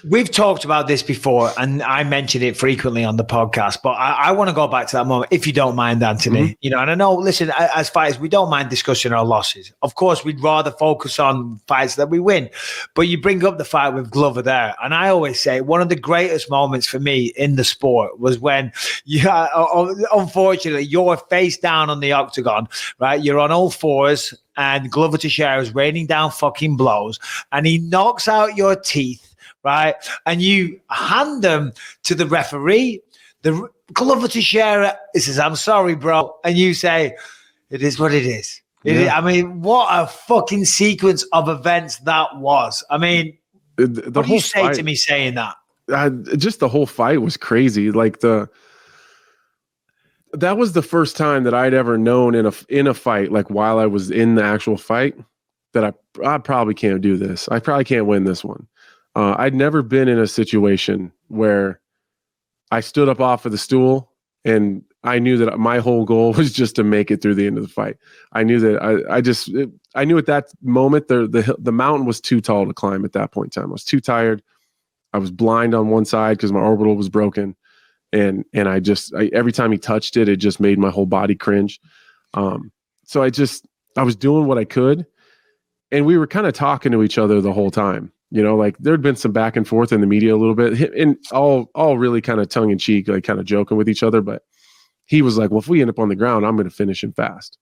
We've talked about this before, and I mention it frequently on the podcast, but I want to go back to that moment, if you don't mind, Anthony. And I know, listen, as fighters, we don't mind discussing our losses. Of course, we'd rather focus on fights that we win, but you bring up the fight with Glover there, and I always say one of the greatest moments for me in the sport was when unfortunately you're face down on the octagon, right? You're on all fours, and Glover Teixeira is raining down fucking blows, and he knocks out your teeth, right? And you hand them to the referee. The Glover Teixeira says, "I'm sorry, bro," and you say, "It is what it is." I mean, what a fucking sequence of events that was. I mean, what do you say to me saying that? Just the whole fight was crazy. Like that was the first time that I'd ever known in a fight, like while I was in the actual fight, that I probably can't do this. I probably can't win this one. I'd never been in a situation where I stood up off of the stool and I knew that my whole goal was just to make it through the end of the fight. I knew that I knew at that moment the mountain was too tall to climb at that point in time. I was too tired. I was blind on one side because my orbital was broken. And I every time he touched it, it just made my whole body cringe. So I was doing what I could, and we were kind of talking to each other the whole time. You know, like there'd been some back and forth in the media a little bit, and all really kind of tongue in cheek, like kind of joking with each other. But he was like, "Well, if we end up on the ground, I'm going to finish him fast."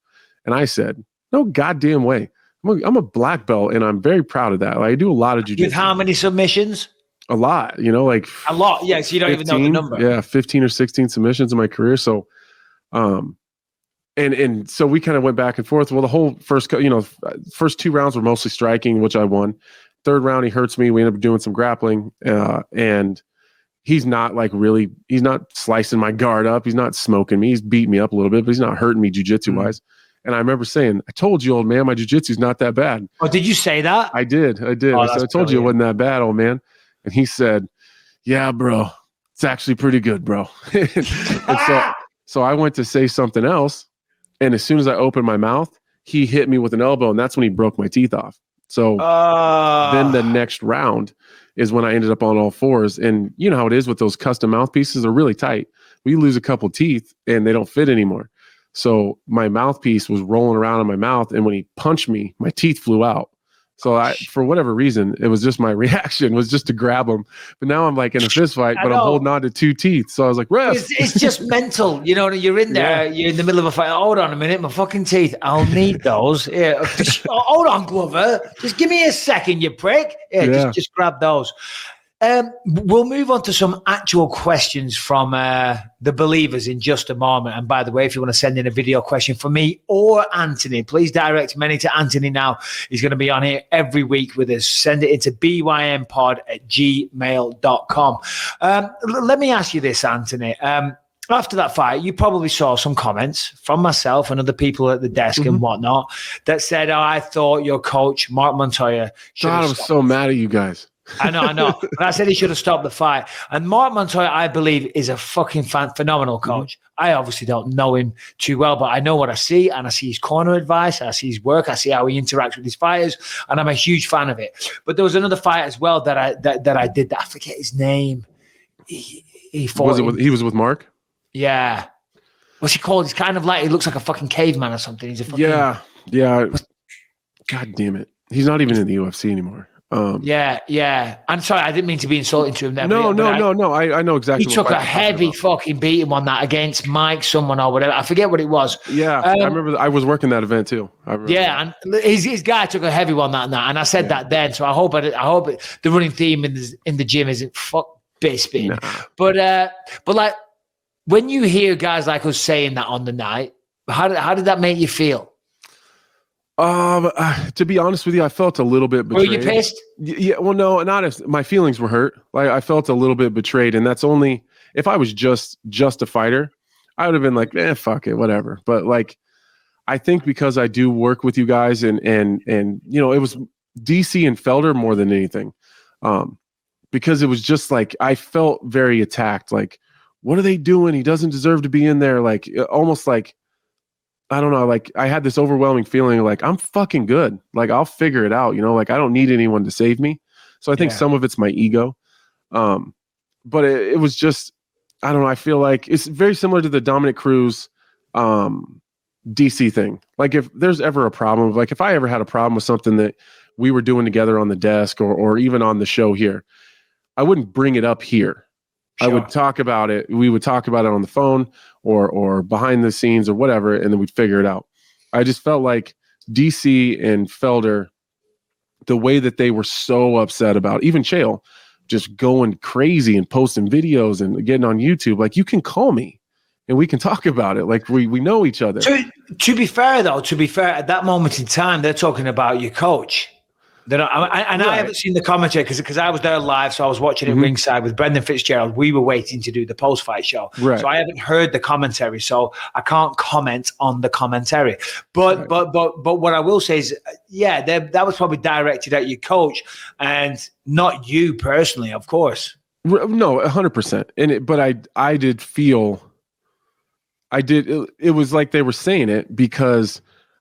And I said, "No goddamn way! I'm a black belt, and I'm very proud of that. Like, I do a lot of jiu-jitsu." With how many submissions? A lot, you know, like a lot. Yes, yeah, so you don't 15, even know the number. Yeah, 15 or 16 submissions in my career. So, and so we kind of went back and forth. Well, the whole first 2 rounds were mostly striking, which I won. Third round, he hurts me. We ended up doing some grappling, and he's not slicing my guard up. He's not smoking me. He's beating me up a little bit, but he's not hurting me jiu-jitsu wise. And I remember saying, "I told you, old man, my jiu-jitsu is not that bad." Oh, did you say that? I did. Oh, I told you it wasn't that bad, old man. And he said, "Yeah, bro, it's actually pretty good, bro." and so I went to say something else. And as soon as I opened my mouth, he hit me with an elbow. And that's when he broke my teeth off. So then the next round is when I ended up on all fours. And you know how it is with those custom mouthpieces, are really tight. We lose a couple teeth and they don't fit anymore. So my mouthpiece was rolling around in my mouth. And when he punched me, my teeth flew out. So for whatever reason, it was just my reaction was just to grab him. But now I'm like in a fist fight, but I'm holding on to 2 teeth. So I was like, "Ref." It's just mental. You know, you're in there, you're in the middle of a fight. Hold on a minute, my fucking teeth. I'll need those. Yeah. Hold on, Glover. Just give me a second, you prick. Yeah. Just grab those. We'll move on to some actual questions from the believers in just a moment. And by the way, if you want to send in a video question for me or Anthony, please direct many to Anthony now. He's going to be on here every week with us. Send it into bympod@gmail.com. Let me ask you this, Anthony. After that fight, you probably saw some comments from myself and other people at the desk and whatnot that said, "Oh, I thought your coach, Mark Montoya, should have God, I was so mad at you guys." I know. But I said he should have stopped the fight. And Mark Montoya, I believe, is a fucking phenomenal coach. I obviously don't know him too well, but I know what I see, and I see his corner advice, I see his work, I see how he interacts with his fighters, and I'm a huge fan of it. But there was another fight as well that I did that I forget his name. He fought. He was with Mark? Yeah. What's he called? He's kind of like, he looks like a fucking caveman or something. He's a fucking yeah. God damn it. He's not even in the UFC anymore. Yeah. I'm sorry, I didn't mean to be insulting to him there. No. I know exactly. He took a heavy fucking beating on that against Mike, someone or whatever. I forget what it was. Yeah, I remember. I was working that event too. And his guy took a heavy one that night, and I said that then. So I hope the running theme in the gym isn't fuck Bisping. Nah. But like when you hear guys like us saying that on the night, how did that make you feel? To be honest with you, I felt a little bit betrayed. Were you pissed? Yeah. Well, no, my feelings were hurt. Like I felt a little bit betrayed, and that's only if I was just a fighter, I would have been like, fuck it, whatever. But like, I think because I do work with you guys, and you know, it was DC and Felder more than anything, because it was just like I felt very attacked. Like, what are they doing? He doesn't deserve to be in there. Like, almost like. I don't know, like I had this overwhelming feeling like I'm fucking good. Like I'll figure it out, you know, like I don't need anyone to save me. So I think some of it's my ego. But it was just, I don't know, I feel like it's very similar to the Dominic Cruz DC thing. Like if there's ever a problem, like if I ever had a problem with something that we were doing together on the desk or even on the show here, I wouldn't bring it up here. Sure. I would talk about it. We would talk about it on the phone or behind the scenes or whatever, and then we'd figure it out. I just felt like DC and Felder, the way that they were so upset about, even Chael, just going crazy and posting videos and getting on YouTube. Like, you can call me and we can talk about it. Like, we know each other. To be fair, at that moment in time, they're talking about your coach. I haven't seen the commentary because I was there live, so I was watching it ringside with Brendan Fitzgerald. We were waiting to do the post-fight show, right. So I haven't heard the commentary, so I can't comment on the commentary. But what I will say is, yeah, that was probably directed at your coach and not you personally, of course. No, 100%. But I did feel, it was like they were saying it because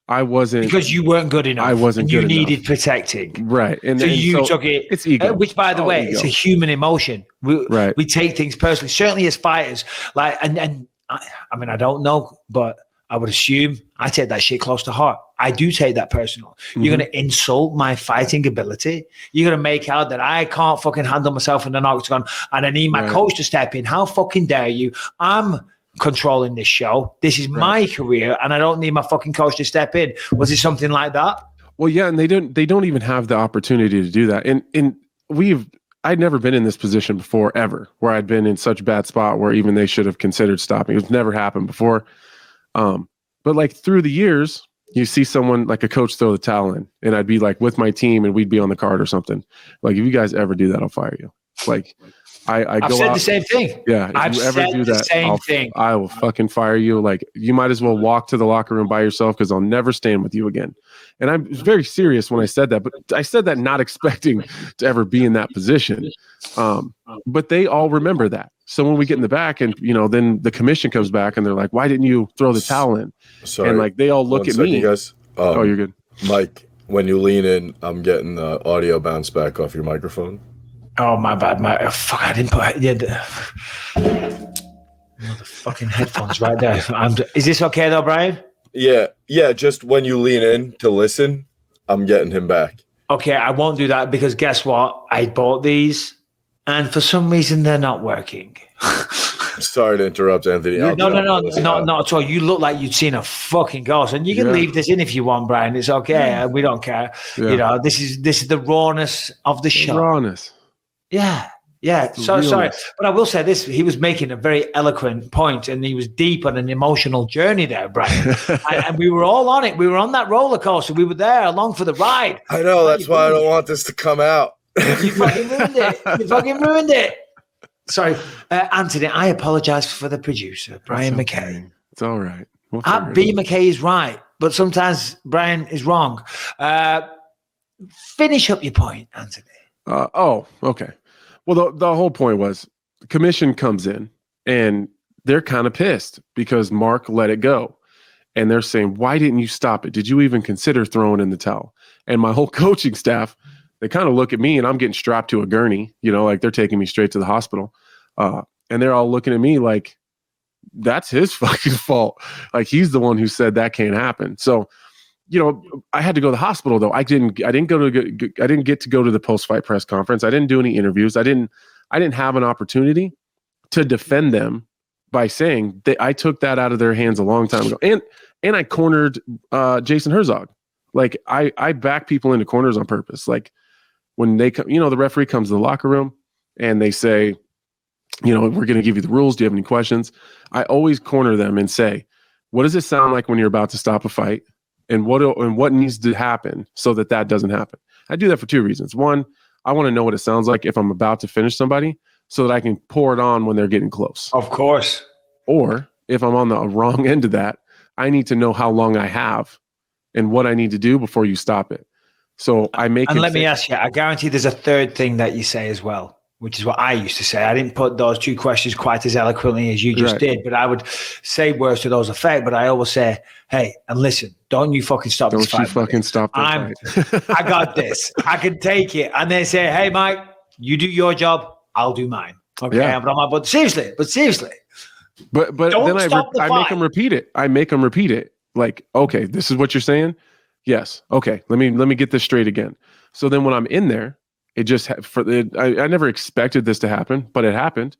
I wasn't, because you weren't good enough. I wasn't good enough. You needed protecting. Right. And so you took it. It's ego. Which, by the way, it's a human emotion. We take things personally, certainly as fighters. Like, and I mean, I don't know, but I would assume I take that shit close to heart. I do take that personal. You're going to insult my fighting ability. You're going to make out that I can't fucking handle myself in an octagon and I need my coach to step in. How fucking dare you? I'm controlling this show. This is my career and I don't need my fucking coach to step in. Was it something like that? Well, yeah, and they don't even have the opportunity to do that. And I'd never been in this position before, ever, where I'd been in such a bad spot where even they should have considered stopping. It's never happened before. But like through the years, you see someone like a coach throw the towel in, and I'd be like with my team and we'd be on the card or something. Like, if you guys ever do that, I'll fire you. Like, I've go said out, the same thing. Yeah. If you ever do that, I will fucking fire you. Like, you might as well walk to the locker room by yourself because I'll never stand with you again. And I'm very serious when I said that, but I said that not expecting to ever be in that position. But they all remember that. So when we get in the back and, then the commission comes back and they're like, why didn't you throw the towel in? Sorry. And like, they all look at me. Guys. Oh, you're good. Mike, when you lean in, I'm getting the audio bounce back off your microphone. Oh, my bad. Fuck, I didn't put the fucking headphones right there. Is this okay though, Brian? Yeah. Just when you lean in to listen, I'm getting him back. Okay, I won't do that because guess what? I bought these and for some reason they're not working. Sorry to interrupt, Anthony. No, not at all. You look like you'd seen a fucking ghost, and you can leave this in if you want, Brian. It's okay. We don't care. Yeah. This is the rawness of the show. Rawness. Yeah. So sorry, but I will say this: he was making a very eloquent point, and he was deep on an emotional journey there, Brian. and we were all on it. We were on that roller coaster. We were there along for the ride. I know. That's why I don't want this to come out. You fucking ruined it. Sorry, Anthony. I apologize for the producer, Brian McKay. It's all right. B. McKay is right, but sometimes Brian is wrong. Finish up your point, Anthony. Okay. Well, the whole point was the commission comes in and they're kind of pissed because Mark let it go. And they're saying, why didn't you stop it? Did you even consider throwing in the towel? And my whole coaching staff, they kind of look at me and I'm getting strapped to a gurney, like they're taking me straight to the hospital. And they're all looking at me like, that's his fucking fault. Like, he's the one who said that can't happen. So, I had to go to the hospital though. I didn't get to go to the post-fight press conference. I didn't do any interviews. I didn't have an opportunity to defend them by saying that I took that out of their hands a long time ago. And I cornered Jason Herzog. Like, I back people into corners on purpose. Like, when they come, the referee comes to the locker room and they say, we're going to give you the rules. Do you have any questions? I always corner them and say, what does it sound like when you're about to stop a fight? And what needs to happen so that doesn't happen? I do that for two reasons. One, I want to know what it sounds like if I'm about to finish somebody so that I can pour it on when they're getting close. Of course. Or if I'm on the wrong end of that, I need to know how long I have and what I need to do before you stop it. So I make And let me ask you, I guarantee there's a third thing that you say as well, which is what I used to say. I didn't put those two questions quite as eloquently as you just did, but I would say words to those effect. But I always say, hey, and listen, don't you fucking stop this fight. Don't you fucking stop that fight. I got this. I can take it. And they say, hey, Mike, you do your job. I'll do mine. Okay. Yeah. But I'm like, but seriously. But then I make them repeat it. I make them repeat it. Like, okay, this is what you're saying? Yes. Okay. Let me get this straight again. So then when I'm in there, it just I never expected this to happen, but it happened.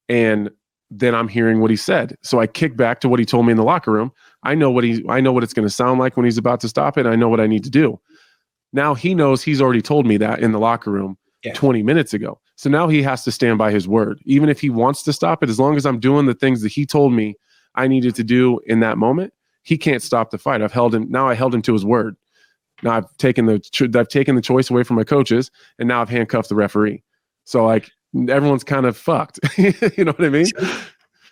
And then I'm hearing what he said. So I kick back to what he told me in the locker room. I know what it's going to sound like when he's about to stop it. I know what I need to do. Now he knows he's already told me that in the locker room 20 minutes ago. So now he has to stand by his word. Even if he wants to stop it, as long as I'm doing the things that he told me I needed to do in that moment, he can't stop the fight. I held him to his word. Now I've taken the choice away from my coaches, and now I've handcuffed the referee. So like everyone's kind of fucked. You know what I mean?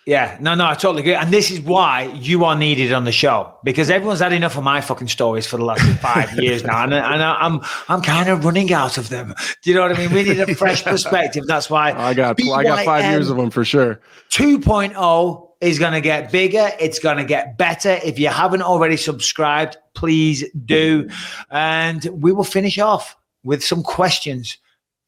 Yeah, no, I totally agree. And this is why you are needed on the show, because everyone's had enough of my fucking stories for the last 5 years now. And I'm kind of running out of them. Do you know what I mean? We need a fresh perspective. That's why I got 5 years of them for sure. 2.0 is going to get bigger. It's going to get better. If you haven't already subscribed, please do. And we will finish off with some questions.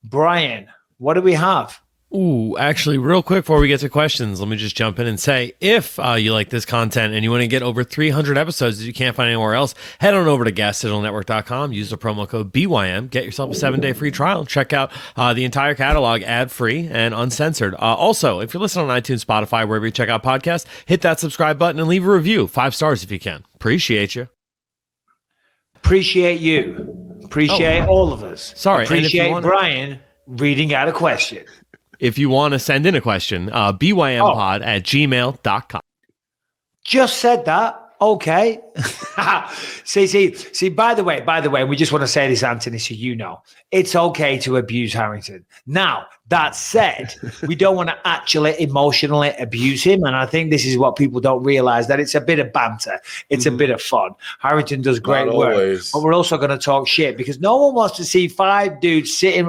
Brian, what do we have? Ooh, actually, real quick before we get to questions, let me just jump in and say, if you like this content and you want to get over 300 episodes that you can't find anywhere else, head on over to gasdigitalnetwork.com, use the promo code BYM, get yourself a 7-day free trial, and check out the entire catalog ad-free and uncensored. Also, if you're listening on iTunes, Spotify, wherever you check out podcasts, hit that subscribe button and leave a review. 5 stars if you can. Appreciate you. Appreciate you. Appreciate all of us. Sorry. Appreciate Brian reading out a question. If you want to send in a question, bympod@gmail.com. Just said that. Okay. see, by the way, we just want to say this, Anthony, so you know, it's okay to abuse Harrington. Now, that said, we don't want to actually emotionally abuse him. And I think this is what people don't realize, that it's a bit of banter. It's a bit of fun. Harrington does great work, but we're also going to talk shit because no one wants to see 4 dudes sitting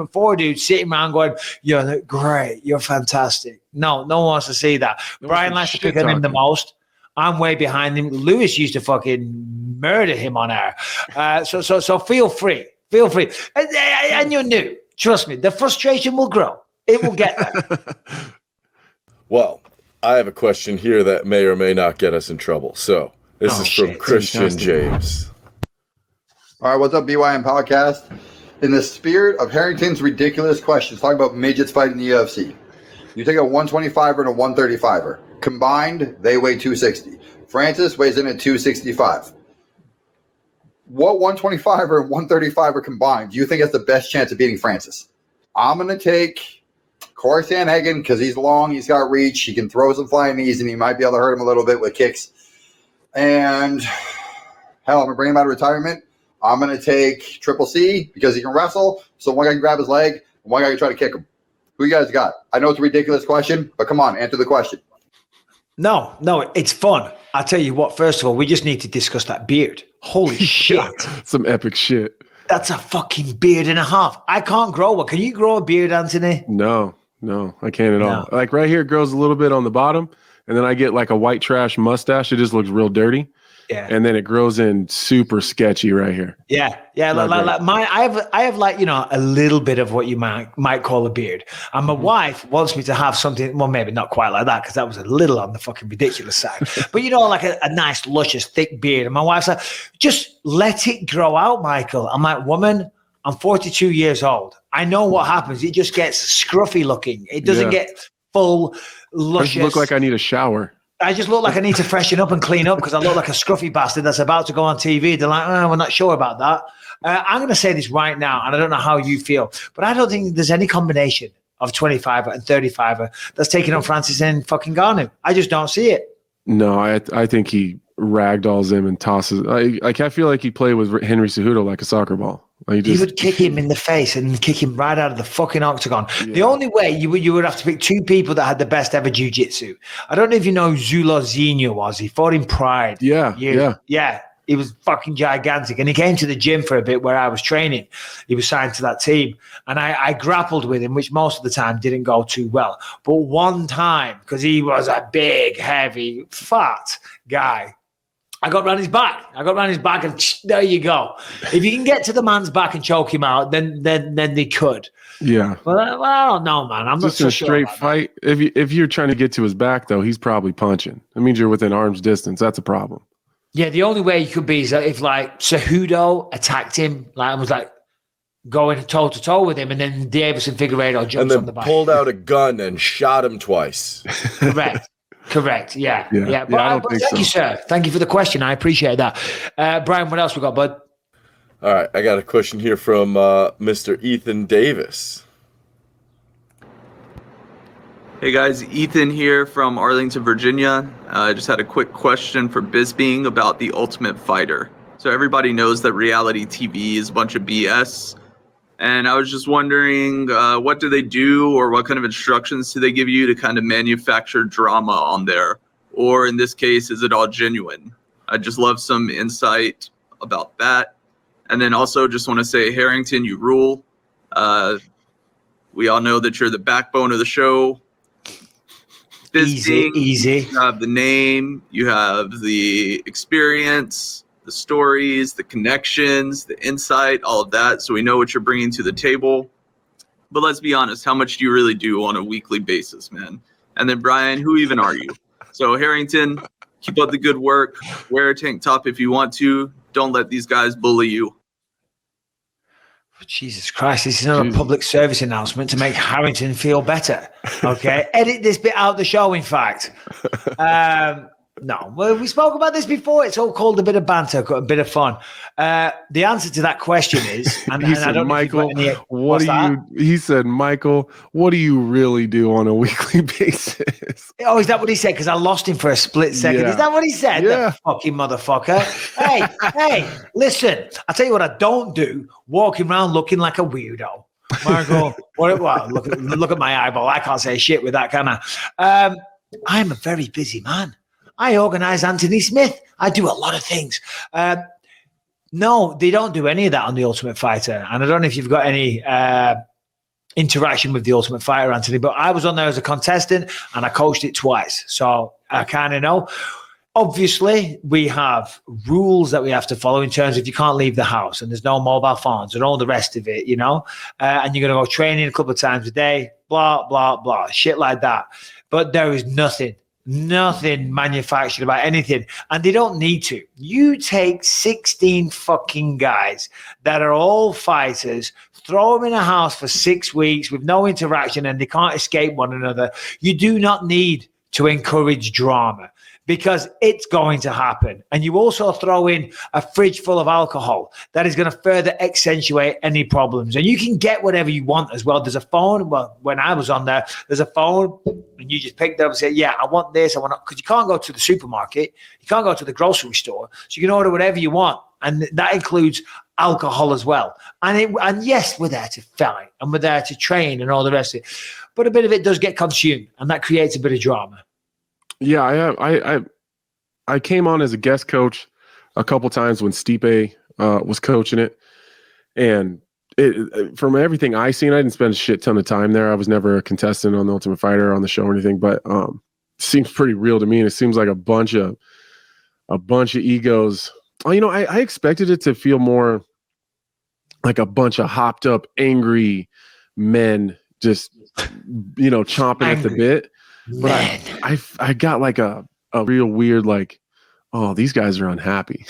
around going, you're great, you're fantastic. No one wants to see that. Brian likes to pick on him the most. I'm way behind him. Lewis used to fucking murder him on air. So feel free. And you're new. Trust me, the frustration will grow. It will get there. Well, I have a question here that may or may not get us in trouble. So this is from Christian James. All right, what's up, BYM podcast? In the spirit of Harrington's ridiculous questions, talking about midgets fighting the UFC. You take a 125er and a 135er. Combined, they weigh 260. Francis weighs in at 265. What 125er and 135er combined do you think has the best chance of beating Francis? I'm going to take Corey Sandhagen because he's long, he's got reach, he can throw some flying knees, and he might be able to hurt him a little bit with kicks. And hell, I'm going to bring him out of retirement. I'm going to take Triple C because he can wrestle, so one guy can grab his leg, and one guy can try to kick him. Who you guys got? I know it's a ridiculous question, but come on, answer the question. No, it's fun. I'll tell you what, first of all, we just need to discuss that beard. Holy shit. Some epic shit. That's a fucking beard and a half. I can't grow one. Can you grow a beard, Anthony? No, I can't at all. Like right here, it grows a little bit on the bottom, and then I get like a white trash mustache. It just looks real dirty. Yeah. And then it grows in super sketchy right here. Yeah. Like I have like, you know, a little bit of what you might call a beard. And my wife wants me to have something, well, maybe not quite like that, because that was a little on the fucking ridiculous side. But you know, like a nice, luscious, thick beard. And my wife's like, just let it grow out, Michael. I'm like, woman, I'm 42 years old. I know what happens. It just gets scruffy looking. It doesn't get full, luscious. I just look like I need a shower. I just look like I need to freshen up and clean up because I look like a scruffy bastard that's about to go on TV. They're like, we're not sure about that. I'm going to say this right now, and I don't know how you feel, but I don't think there's any combination of 25er and 35er that's taking on Francis and fucking Ngannou. I just don't see it. No, I think he ragdolls him and tosses. I feel like he played with Henry Cejudo like a soccer ball. He would kick him in the face and kick him right out of the fucking octagon. Yeah. The only way you would have to pick 2 people that had the best ever jiu-jitsu. I don't know if you know who Zulozinho was. He fought in Pride. Yeah. He was fucking gigantic. And he came to the gym for a bit where I was training. He was signed to that team. And I grappled with him, which most of the time didn't go too well. But one time, because he was a big, heavy, fat guy, I got around his back. And there you go. If you can get to the man's back and choke him out, then they could. Yeah. Well, I don't know, man. I'm just not so sure. Straight fight. That. If you're trying to get to his back, though, he's probably punching. That means you're within arm's distance. That's a problem. Yeah, the only way you could be is if like Cejudo attacked him, like I was like going toe to toe with him, and then Davis and Figueiredo jumps on the back, pulled out a gun and shot him twice. Correct. Yeah. But thank you, sir. Thank you for the question. I appreciate that. Brian, what else we got, bud? All right. I got a question here from Mr. Ethan Davis. Hey, guys. Ethan here from Arlington, Virginia. I just had a quick question for Bisping about The Ultimate Fighter. So everybody knows that reality TV is a bunch of BS. And I was just wondering, what do they do, or what kind of instructions do they give you to kind of manufacture drama on there? Or in this case, is it all genuine? I just love some insight about that. And then also just want to say, Harrington, you rule. We all know that you're the backbone of the show. Easy. You have the name, you have the experience, the stories, the connections, the insight, all of that. So we know what you're bringing to the table. But let's be honest, how much do you really do on a weekly basis, man? And then Brian, who even are you? So Harrington, keep up the good work. Wear a tank top if you want to. Don't let these guys bully you. Jesus Christ, this is not a public service announcement to make Harrington feel better. Okay. Edit this bit out of the show, in fact. No, well, we spoke about this before. It's all called a bit of banter, a bit of fun. The answer to that question is, and I don't Michael, know what do you? He said, Michael, what do you really do on a weekly basis? Oh, is that what he said? Because I lost him for a split second. Yeah. Is that what he said? Yeah. The fucking motherfucker. hey, listen. I tell you what, I don't do. Walking around looking like a weirdo. Marco, well, look at my eyeball. I can't say shit with that, can I? I'm a very busy man. I organize Anthony Smith. I do a lot of things. No, they don't do any of that on The Ultimate Fighter. And I don't know if you've got any interaction with The Ultimate Fighter, Anthony, but I was on there as a contestant and I coached it twice. So I kind of know. Obviously, we have rules that we have to follow in terms of you can't leave the house and there's no mobile phones and all the rest of it, you know, and you're going to go training a couple of times a day, blah, blah, blah, shit like that. But there is nothing manufactured about anything. And they don't need to. You take 16 fucking guys that are all fighters, throw them in a house for 6 weeks with no interaction and they can't escape one another. You do not need to encourage drama, because it's going to happen. And you also throw in a fridge full of alcohol that is going to further accentuate any problems. And you can get whatever you want as well. There's a phone. Well, when I was on there, there's a phone and you just pick it up and say, yeah, I want this. I want, because you can't go to the supermarket. You can't go to the grocery store. So you can order whatever you want. And that includes alcohol as well. And yes, we're there to fight and we're there to train and all the rest of it. But a bit of it does get consumed and that creates a bit of drama. Yeah, I came on as a guest coach a couple times when Stipe was coaching it, and from everything I seen, I didn't spend a shit ton of time there. I was never a contestant on The Ultimate Fighter on the show or anything, but it seems pretty real to me, and it seems like a bunch of egos. You know, I expected it to feel more like a bunch of hopped up, angry men just, you know, chomping at the bit. But I got like a real weird, like, oh, these guys are unhappy.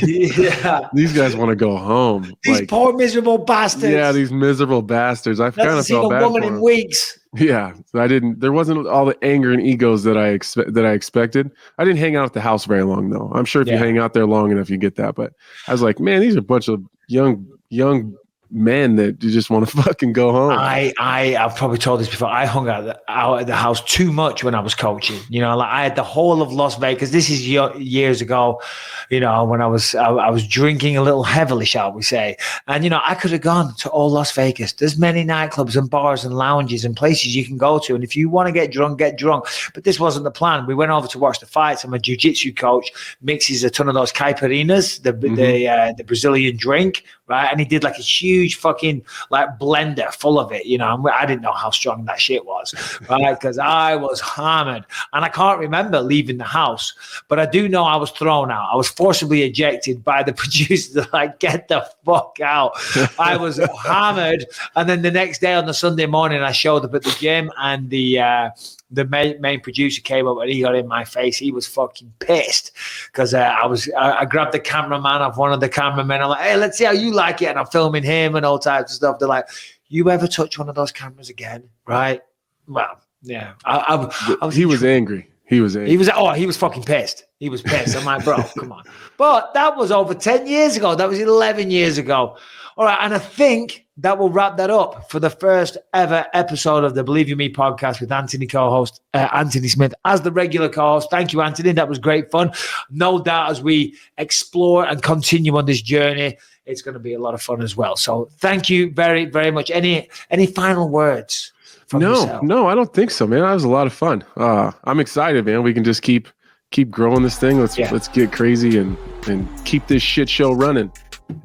Yeah. These guys want to go home. These like, poor miserable bastards. Yeah, these miserable bastards. I kind of felt bad for them. Weeks. Yeah, there wasn't all the anger and egos that I expected. I didn't hang out at the house very long though. I'm sure if you hang out there long enough, you get that. But I was like, man, these are a bunch of young men that you just want to fucking go home. I've probably told this before. I hung out at the house too much when I was coaching. You know, like I had the whole of Las Vegas. This is years ago, you know, when I was drinking a little heavily, shall we say. And, you know, I could have gone to all Las Vegas. There's many nightclubs and bars and lounges and places you can go to. And if you want to get drunk, get drunk. But this wasn't the plan. We went over to watch the fights. I'm a jiu-jitsu coach, mixes a ton of those caipirinhas, the Brazilian drink, right? And he did like a huge fucking like blender full of it, you know. I didn't know how strong that shit was, right? Because I was hammered and I can't remember leaving the house, but I do know I was thrown out. I was forcibly ejected by the producer to like get the fuck out. I was hammered, and then the next day on the Sunday morning I showed up at the gym and the main producer came up and he got in my face. He was fucking pissed because I grabbed the cameraman of one of the cameramen. I'm like, hey, let's see how you like it. And I'm filming him and all types of stuff. They're like, you ever touch one of those cameras again? Right? Well, yeah. He was angry. He was angry. He was fucking pissed. He was pissed. I'm like, bro, come on. But that was over 10 years ago. That was 11 years ago. All right, and I think that will wrap that up for the first ever episode of the Believe You Me podcast with Anthony co-host Anthony Smith as the regular co-host. Thank you, Anthony. That was great fun. No doubt as we explore and continue on this journey, it's going to be a lot of fun as well. So thank you very, very much. Any final words from yourself? No, I don't think so, man. That was a lot of fun. I'm excited, man. We can just keep growing this thing. Let's get crazy and keep this shit show running.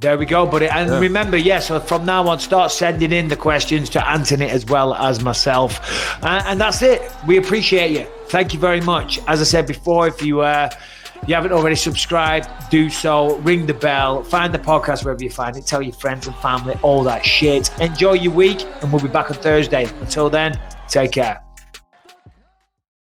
There we go, buddy. And remember, so from now on, start sending in the questions to Anthony as well as myself. And that's it. We appreciate you. Thank you very much. As I said before, if you haven't already subscribed, do so. Ring the bell. Find the podcast wherever you find it. Tell your friends and family, all that shit. Enjoy your week, and we'll be back on Thursday. Until then, take care.